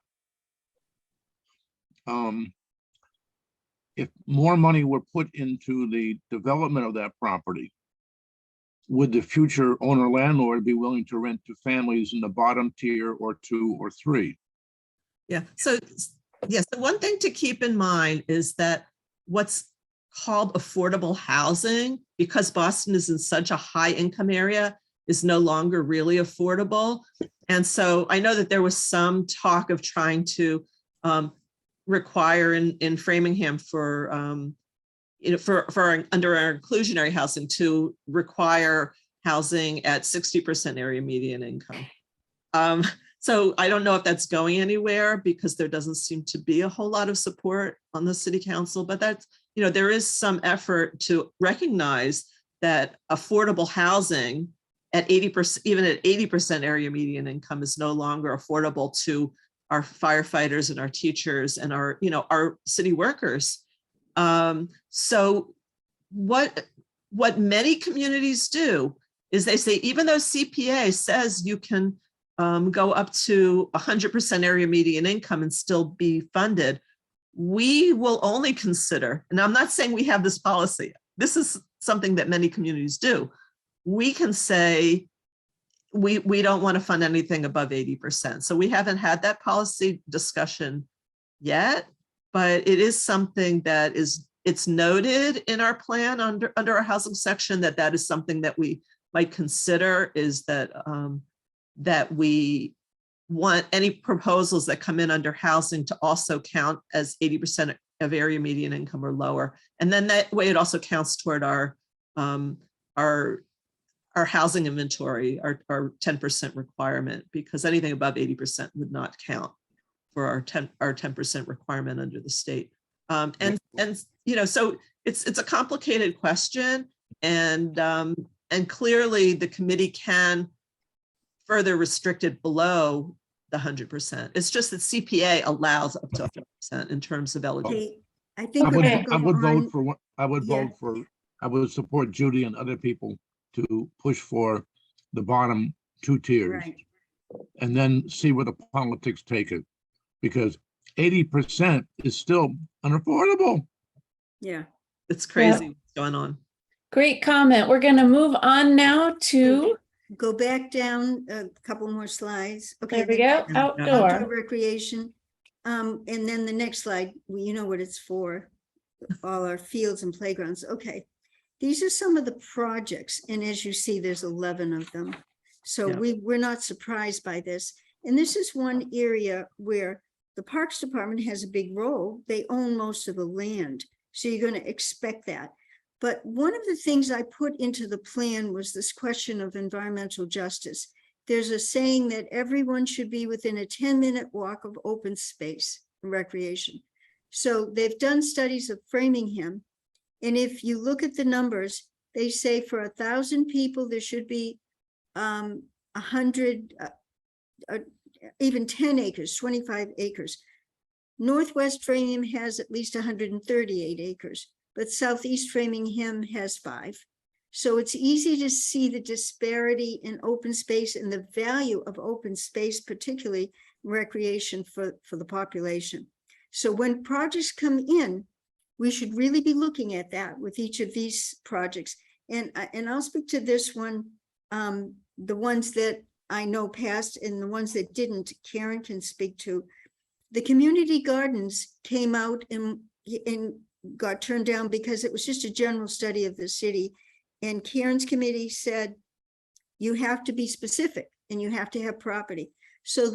If more money were put into the development of that property, would the future owner landlord be willing to rent to families in the bottom tier or 2 or 3? Yeah. So yes, the one thing to keep in mind is that what's called affordable housing, because Boston is in such a high income area, is no longer really affordable. And so I know that there was some talk of trying to require in Framingham for under our inclusionary housing to require housing at 60% area median income. So I don't know if that's going anywhere because there doesn't seem to be a whole lot of support on the city council, but that's, there is some effort to recognize that affordable housing at 80%, even at 80% area median income is no longer affordable to our firefighters and our teachers and our, our city workers. So what many communities do is they say, even though CPA says you can go up to 100% area median income and still be funded, we will only consider, and I'm not saying we have this policy, this is something that many communities do. We can say, we don't want to fund anything above 80%. So we haven't had that policy discussion yet, but it is something that it's noted in our plan under our housing section that is something that we might consider, is that that we want any proposals that come in under housing to also count as 80% of area median income or lower. And then that way it also counts toward our housing inventory, our 10% requirement, because anything above 80% would not count for our 10% requirement under the state. And you know, so it's a complicated question, and clearly the committee can further restrict it below the 100%. It's just that CPA allows up to 100% in terms of eligibility. Okay, I think I would vote for what I would Yeah. vote for. I would support Judy and other people to push for the bottom two tiers, Right, and then see where the politics take it, because 80% is still unaffordable. yeah. It's crazy what's going on. Great comment. We're going to move on now to, Go back down a couple more slides. Okay. there we the go, next- outdoor. Recreation. And then the next slide, well, you know what it's for, all our fields and playgrounds. Okay. These are some of the projects, and as you see, there's 11 of them. So Yeah. we're not surprised by this. And this is one area where the Parks Department has a big role. They own most of the land. So you're going to expect that. But one of the things I put into the plan was this question of environmental justice. There's a saying that everyone should be within a 10-minute walk of open space and recreation. So they've done studies of Framingham. And if you look at the numbers, they say for 1,000 people, there should be 100, even 10 acres, 25 acres. Northwest Framingham has at least 138 acres, but Southeast Framingham has 5. So it's easy to see the disparity in open space and the value of open space, particularly recreation for the population. So when projects come in, we should really be looking at that with each of these projects. And I'll speak to this one, the ones that I know passed and the ones that didn't, Karen can speak to. The community gardens came out and got turned down because it was just a general study of the city. And Karen's committee said, you have to be specific and you have to have property. So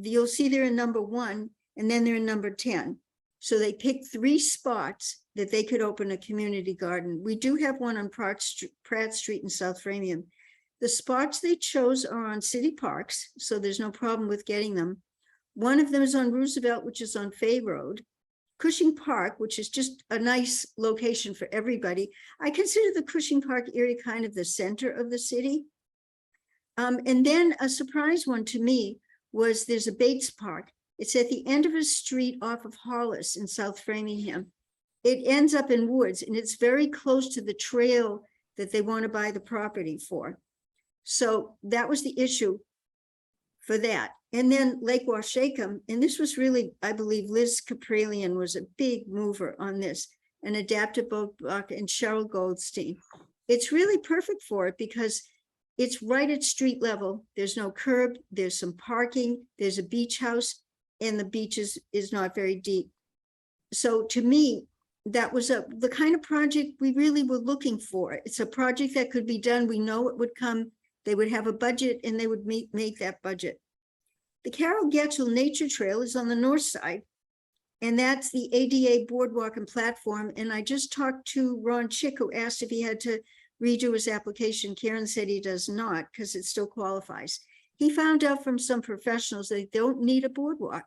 you'll see they're in number 1 and then they're in number 10. So they picked 3 spots that they could open a community garden. We do have one on Pratt Street in South Framingham. The spots they chose are on city parks, so there's no problem with getting them. One of them is on Roosevelt, which is on Fay Road. Cushing Park, which is just a nice location for everybody. I consider the Cushing Park area kind of the center of the city. And then a surprise one to me was there's a Bates Park. It's at the end of a street off of Hollis in South Framingham. It ends up in woods and it's very close to the trail that they want to buy the property for. So that was the issue for that. And then Lake Washacum, and this was really, I believe Liz Capralian was a big mover on this, and Adaptive Boat and Cheryl Goldstein. It's really perfect for it because it's right at street level. There's no curb, there's some parking, there's a beach house, and the beach is not very deep. So to me, that was the kind of project we really were looking for. It's a project that could be done. We know it would come. They would have a budget and they would make that budget. The Carol Getchell Nature Trail is on the north side, and that's the ADA boardwalk and platform. And I just talked to Ron Chick, who asked if he had to redo his application. Karen said he does not because it still qualifies. He found out from some professionals they don't need a boardwalk.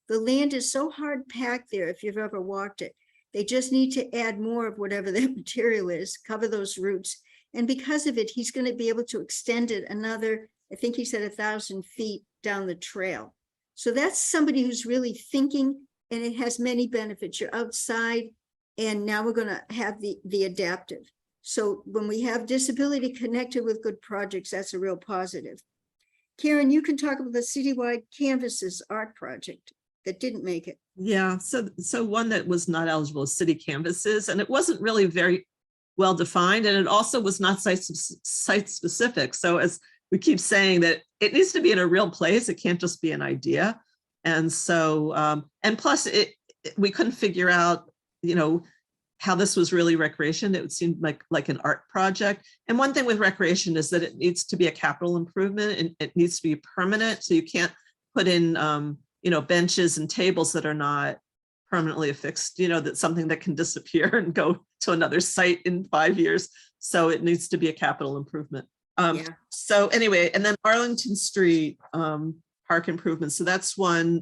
The land is so hard packed there if you've ever walked it. They just need to add more of whatever that material is, cover those roots. And because of it, he's going to be able to extend it another, I think he said 1,000 feet down the trail. So that's somebody who's really thinking, and it has many benefits. You're outside, and now we're going to have the adaptive. So when we have disability connected with good projects, that's a real positive. Karen, you can talk about the citywide canvases art project that didn't make it. Yeah, so one that was not eligible is city canvases, and it wasn't really very well defined, and it also was not site specific. So as we keep saying that it needs to be in a real place. It can't just be an idea. And so, and plus we couldn't figure out, how this was really recreation. It would seem like an art project. And one thing with recreation is that it needs to be a capital improvement and it needs to be permanent. So you can't put in, benches and tables that are not permanently affixed, that's something that can disappear and go to another site in 5 years. So it needs to be a capital improvement. So anyway, and then Arlington Street Park improvements. So that's one,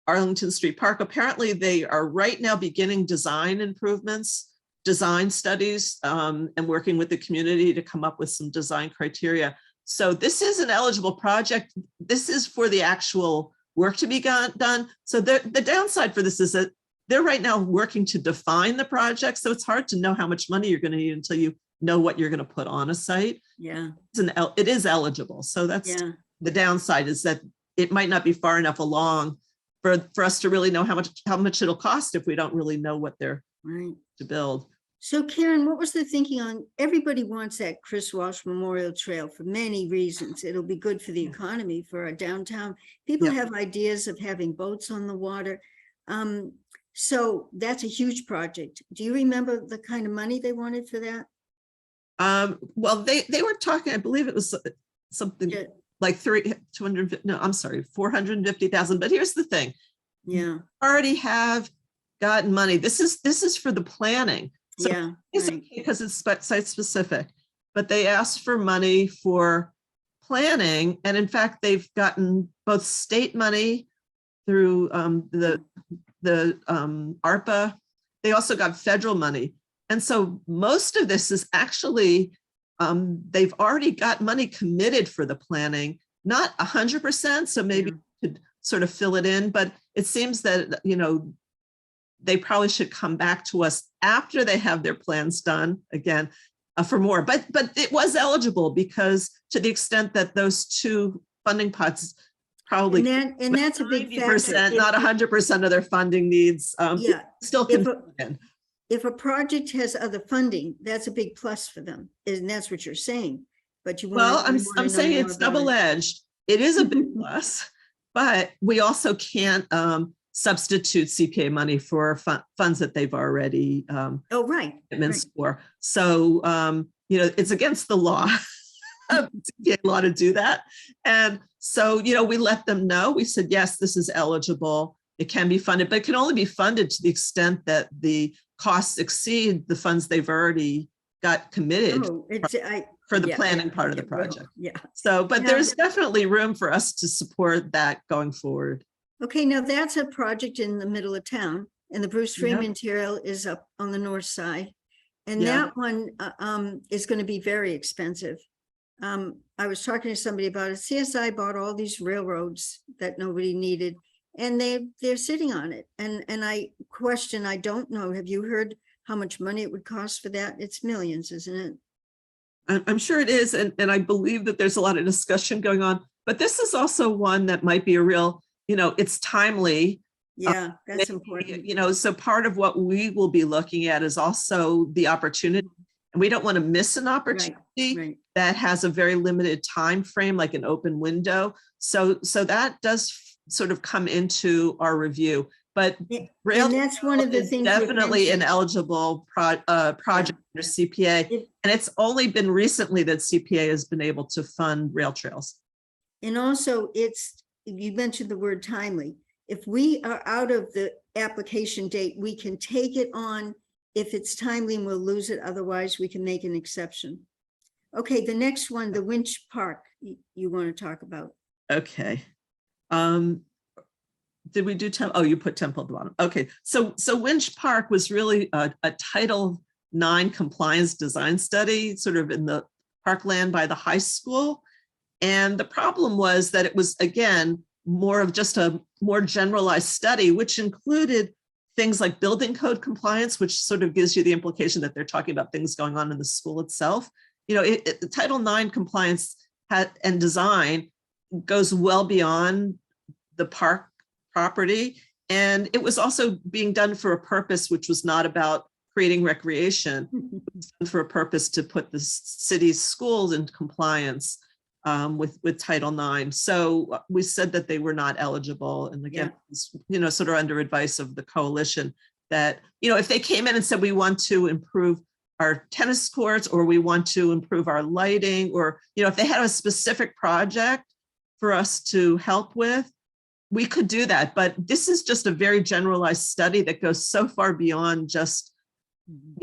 Arlington Street Park. Apparently they are right now beginning design improvements, design studies, and working with the community to come up with some design criteria. So this is an eligible project. This is for the actual work to be done. So the downside for this is that they're right now working to define the project. So it's hard to know how much money you're going to need until you know what you're going to put on a site. Yeah. It is eligible. So that's the downside, is that it might not be far enough along for us to really know how much it'll cost if we don't really know what they're to build. So Karen, what was the thinking on, everybody wants that Chris Walsh Memorial Trail for many reasons. It'll be good for the economy, for our downtown. People have ideas of having boats on the water. So that's a huge project. Do you remember the kind of money they wanted for that? Well, they were talking, I believe it was something like 450,000. But here's the thing. Yeah. Already have gotten money. This is for the planning. So it's okay because it's site specific, but they asked for money for planning. And in fact, they've gotten both state money through the ARPA. They also got federal money. And so most of this is actually, they've already got money committed for the planning, not 100%. So maybe could sort of fill it in, but it seems that, they probably should come back to us after they have their plans done again for more. But it was eligible because to the extent that those two funding pots probably and that's a big factor. Not 100% of their funding needs. Still if a project has other funding, that's a big plus for them, and that's what you're saying. But I'm saying it's double-edged. It is a big plus, but we also can't substitute CPA money for funds that they've already commitments for. So it's against the law, CPA law, to do that. And so we let them know. We said, yes, this is eligible. It can be funded, but it can only be funded to the extent that the costs exceed the funds they've already got committed for the planning part of the project. So, but there's definitely room for us to support that going forward. Okay, now that's a project in the middle of town, and the Bruce Freeman Trail is up on the north side. And that one is going to be very expensive. I was talking to somebody about it. CSI bought all these railroads that nobody needed, and they're sitting on it. And I don't know, have you heard how much money it would cost for that? It's millions, isn't it? I'm sure it is. And I believe that there's a lot of discussion going on, but this is also one that might be a real, it's timely. Yeah, that's important. So part of what we will be looking at is also the opportunity, and we don't want to miss an opportunity that has a very limited time frame, like an open window. So that does sort of come into our review. But rail, and that's one of the things, definitely an eligible project under CPA, and it's only been recently that CPA has been able to fund rail trails. And also, you mentioned the word timely. If we are out of the application date, we can take it on if it's timely, and we'll lose it. Otherwise, we can make an exception. Okay, the next one, the Winch Park, you want to talk about. Okay. Did we do Temple? Oh, you put Temple at the bottom. Okay, so Winch Park was really a Title IX compliance design study, sort of in the parkland by the high school. And the problem was that it was, again, more of just a more generalized study, which included things like building code compliance, which sort of gives you the implication that they're talking about things going on in the school itself. The Title IX compliance and design goes well beyond the park property. And it was also being done for a purpose which was not about creating recreation, it was done for a purpose to put the city's schools into compliance. with Title IX. So we said that they were not eligible. And again, sort of under advice of the coalition that, if they came in and said, we want to improve our tennis courts, or we want to improve our lighting, or, if they had a specific project for us to help with, we could do that. But this is just a very generalized study that goes so far beyond just,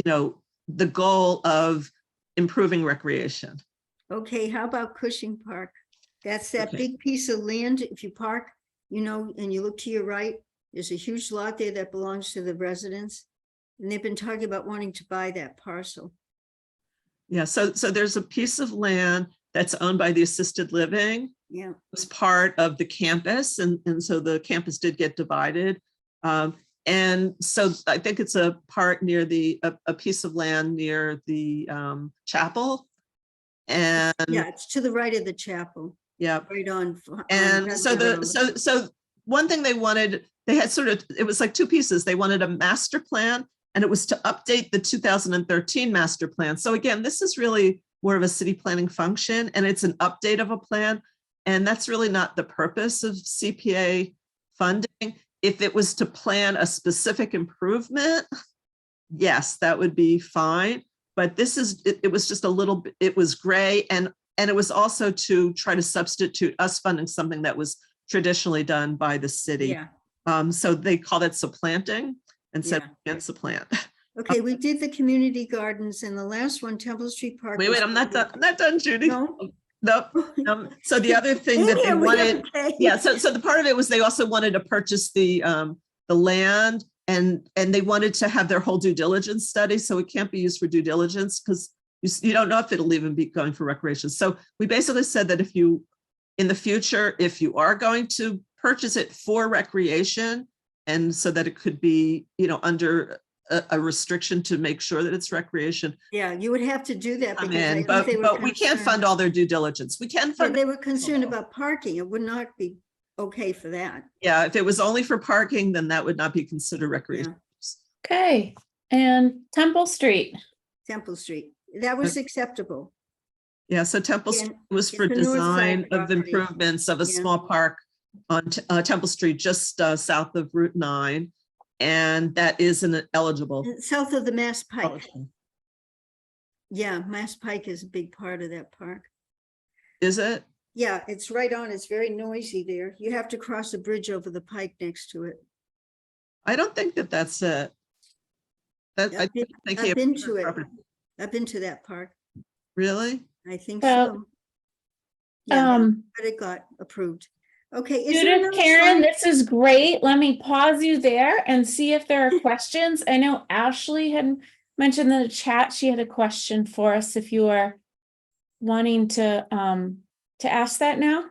the goal of improving recreation. Okay, how about Cushing Park? That's that Okay. big piece of land. If you park, and you look to your right, there's a huge lot there that belongs to the residents. And they've been talking about wanting to buy that parcel. Yeah, so there's a piece of land that's owned by the assisted living. Yeah. It was part of the campus, and so the campus did get divided. And so I think it's a part near a piece of land near the chapel. And Yeah, it's to the right of the chapel. yeah, Right on. and so one thing they wanted, they had it was like two pieces. They wanted a master plan, and it was to update the 2013 master plan. So again, this is really more of a city planning function, and it's an update of a plan. And that's really not the purpose of CPA funding. If it was to plan a specific improvement, yes, that would be fine. But it was just a little bit, it was gray. And it was also to try to substitute us funding something that was traditionally done by the city. Yeah. So they called it supplanting and said, we can't supplant. Okay, we did the community gardens, and the last one, Temple Street Park. Wait, I'm not done. I'm not done, Judy. No. Nope. So the other thing that they Amy, wanted, okay? so the part of it was they also wanted to purchase the land, and they wanted to have their whole due diligence study. So it can't be used for due diligence because you don't know if it'll even be going for recreation. So we basically said that in the future, if you are going to purchase it for recreation, and so that it could be, under a restriction to make sure that it's recreation. Yeah, you would have to do that. Come Because I in, think they were but we can't concerned- fund all their due diligence. We can Yeah, fund. they were concerned about parking. It would not be okay for that. Yeah, if it was only for parking, then that would not be considered recreation. Okay, and Temple Street. Temple Street, that was acceptable. Yeah, so Temple Again, Street was it's for the north side design of property. improvements of a Yeah. small park on Temple Street, just south of Route 9. And that is an eligible. South of the Mass Pike. Oh, Yeah, Mass Pike is a big part of that park. is it? Yeah, it's right on. It's very noisy there. You have to cross a bridge over the pike next to it. I don't think that's it. I've been to it. property. I've been to that park. Really? I think Well, so. Yeah, Um, but it got approved. Okay. is there Judith, another Karen, slide? this is great. Let me pause you there and see if there are questions. I know Ashley had mentioned in the chat, she had a question for us if you are wanting to ask that now.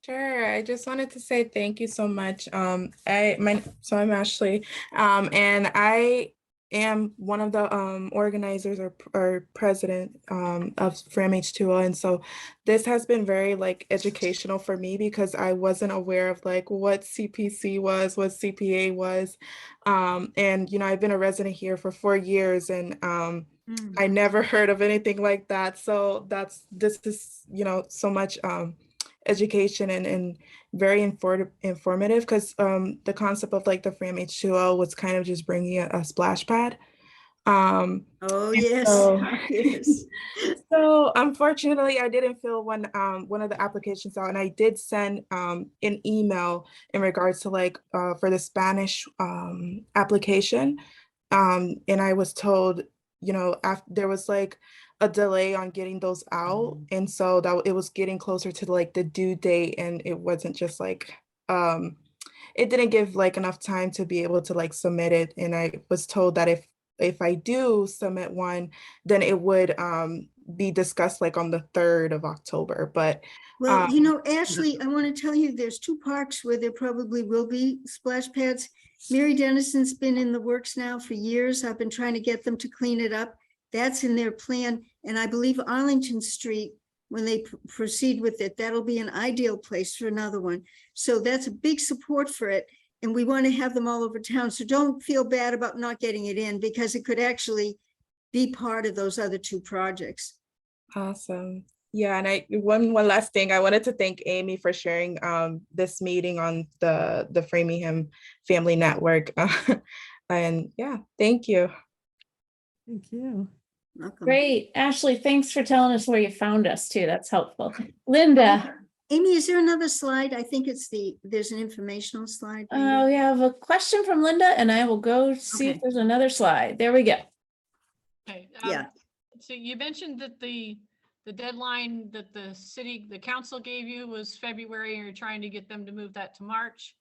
Sure. I just wanted to say thank you so much. So I'm Ashley, and I am one of the organizers or president of Fram H2O, and so this has been very educational for me because I wasn't aware of what CPC was, what CPA was, and I've been a resident here for 4 years, and I never heard of anything like that. So this is so much education and very informative because the concept of the Fram H2O was kind of just bringing a splash pad. Oh, yes. Yes. So unfortunately, I didn't fill one of the applications out, and I did send an email in regards to for the Spanish application, and I was told after there was a delay on getting those out, and so that it was getting closer to the due date, and it wasn't just it didn't give enough time to be able to submit it, and I was told that if I do submit one, then it would be discussed on the 3rd of October. But Well, Ashley, I want to tell you, there's 2 parks where there probably will be splash pads. Mary Dennison's been in the works now for years. I've been trying to get them to clean it up. That's in their plan. And I believe Arlington Street, when they proceed with it, that'll be an ideal place for another one. So that's a big support for it. And we want to have them all over town. So don't feel bad about not getting it in because it could actually be part of those other 2 projects. awesome. Yeah, and one last thing, I wanted to thank Amy for sharing this meeting on the Framingham Family Network. And yeah, thank you. Thank you. Welcome. Great. Ashley, thanks for telling us where you found us too. That's helpful. Linda, Amy, is there another slide? I think there's an informational slide. maybe? we have a question from Linda and I will go see if Okay. there's another slide. There we go. Okay. Yeah. So you mentioned that the deadline that the council gave you was February, and you're trying to get them to move that to March.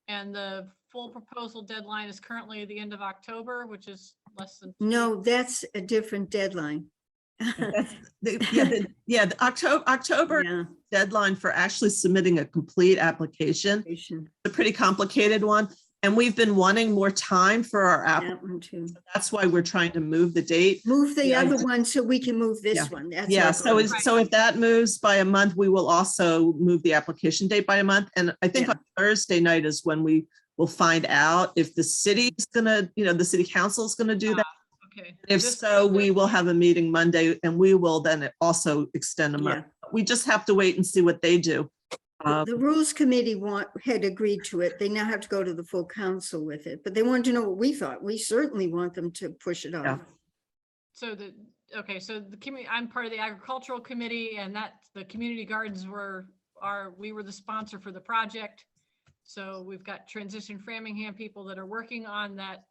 And the full proposal deadline is currently the end of October, which is less than. 2 No, weeks. that's a different deadline. The October Yeah, deadline for actually submitting a complete application, patient. a pretty complicated one. And we've been wanting more time for our app. That one too. That's why we're trying to move the date. Move the Yeah, other one so we can move this Yeah. one. That's Yeah, our so goal. so if that moves by a month, we will also move the application date by a month. And I think Yeah. on Thursday night is when we will find out if the city's gonna, the city council is gonna do that. Okay. If This- so, we will have a meeting Monday and we will then also extend a month. We just have to wait and see what they do. The rules committee had agreed to it. They now have to go to the full council with it, but they wanted to know what we thought. We certainly want them to push it off. So so the community, I'm part of the agricultural committee, and the community gardens we were the sponsor for the project. So we've got Transition Framingham people that are working on that.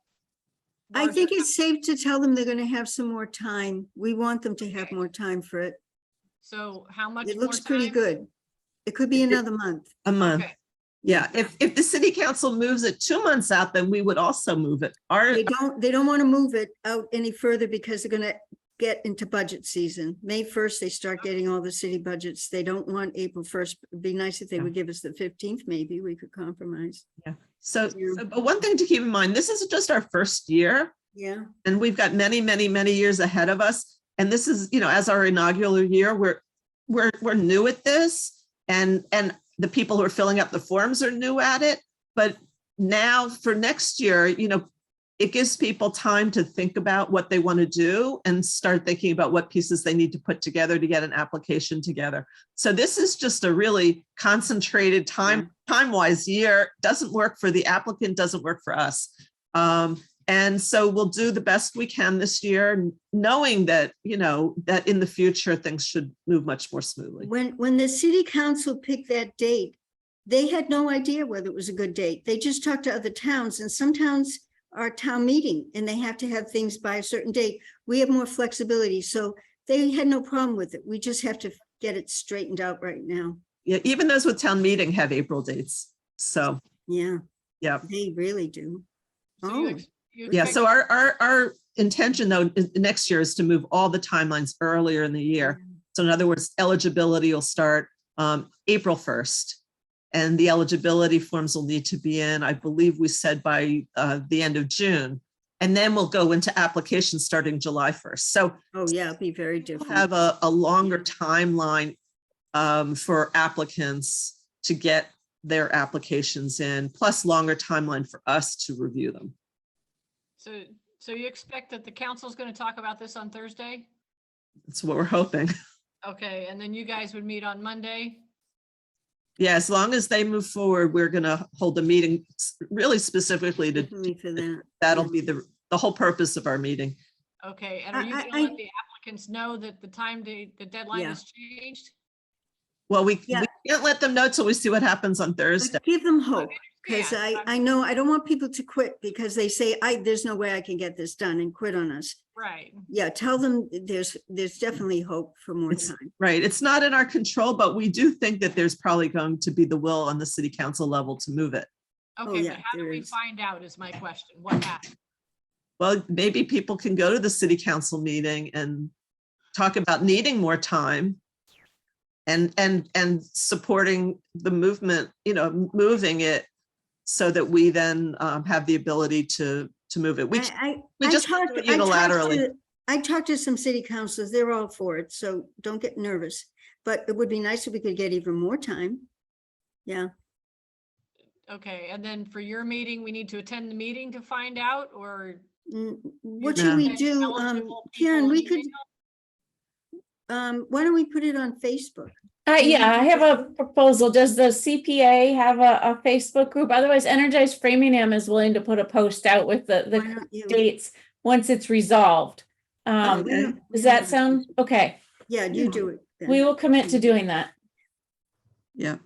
I think larger- it's safe to tell them they're gonna have some more time. We want them to have Okay. more time for it. So how much It more looks pretty time? good. It could be another month. A month. Okay. Yeah, if the city council moves it 2 months out, then we would also move it. They don't want to move it out any further because they're gonna get into budget season. May 1st, they start getting all the city budgets. They don't want April 1st. It'd be nice if they would give us the 15th, maybe we could compromise. But one thing to keep in mind, this is just our first year. Yeah, And we've got many, many, many years ahead of us. And this is, as our inaugural year, we're new at this. And the people who are filling up the forms are new at it. But now for next year, it gives people time to think about what they want to do and start thinking about what pieces they need to put together to get an application together. So this is just a really concentrated time-wise year. Doesn't work for the applicant, doesn't work for us. And so we'll do the best we can this year, knowing that, that in the future, things should move much more smoothly. when the city council picked that date, they had no idea whether it was a good date. They just talked to other towns, and some towns are town meeting and they have to have things by a certain date. We have more flexibility, so they had no problem with it. We just have to get it straightened out right now. Yeah, even those with town meeting have April dates. So, Yeah, yeah. they really do. So Oh, you Yeah, expect- so our intention though, next year is to move all the timelines earlier in the year. So in other words, eligibility will start April 1st. And the eligibility forms will need to be in, I believe we said by the end of June. And then we'll go into applications starting July 1st. So oh yeah, it'd be very we'll different. have a longer timeline for applicants to get their applications in, plus longer timeline for us to review them. So you expect that the council is going to talk about this on Thursday? That's what we're hoping. Okay, and then you guys would meet on Monday? Yeah, as long as they move forward, we're going to hold a meeting really specifically to, Definitely for that. that'll be the whole purpose of our meeting. Okay, and are you going to let the applicants know that the deadline Yeah. has changed? Well, we Yeah. can't let them know till we see what happens on Thursday. But give them hope, because Yeah, I know, I don't want people to quit because they say, there's no way I can get this done, and quit on us. Right. Yeah, tell them there's definitely hope for more It's- time. Right. It's not in our control, but we do think that there's probably going to be the will on the city council level to move it. Okay, yeah, but how do there we is. find out is my question. What happened? Well, maybe people can go to the city council meeting and talk about needing more time and supporting the movement, moving it so that we then have the ability to move it. We I just can't talked- do it unilaterally. I talked to some city councilors, they're all for it, so don't get nervous. But it would be nice if we could get even more time. Yeah, Okay, and then for your meeting, we need to attend the meeting to find out, or? What No. should we send do? eligible Karen, people we an could, email? Why don't we put it on Facebook? Yeah, I have a proposal. Does the CPA have a Facebook group? Otherwise, Energize Framingham is willing to put a post out with Why the don't you? dates once it's resolved. Oh, we don't- we Does don't that have- sound okay? Yeah, you do it. then. We will commit to doing that. Yeah,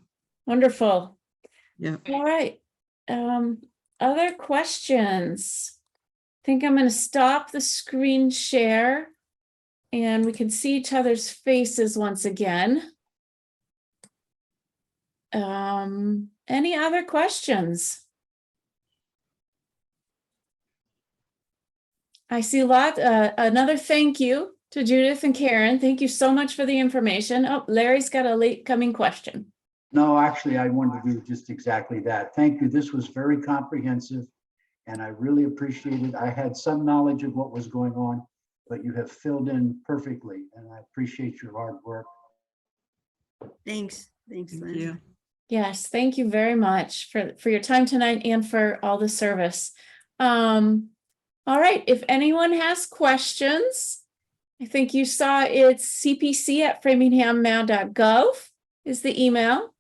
Wonderful. yeah. All right. Other questions? I think I'm going to stop the screen share and we can see each other's faces once again. Any other questions? I see a lot. Another thank you to Judith and Karen. Thank you so much for the information. Oh, Larry's got a late coming question. No, actually, I wanted to do just exactly that. Thank you. This was very comprehensive and I really appreciate it. I had some knowledge of what was going on, but you have filled in perfectly and I appreciate your hard work. Thanks, Thank Lynn. you. Yes, thank you very much for your time tonight and for all the service. All right, if anyone has questions, I think you saw it's cpc@framingham.gov is the email.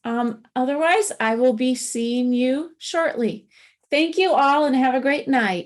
Otherwise, I will be seeing you shortly. Thank you all and have a great night.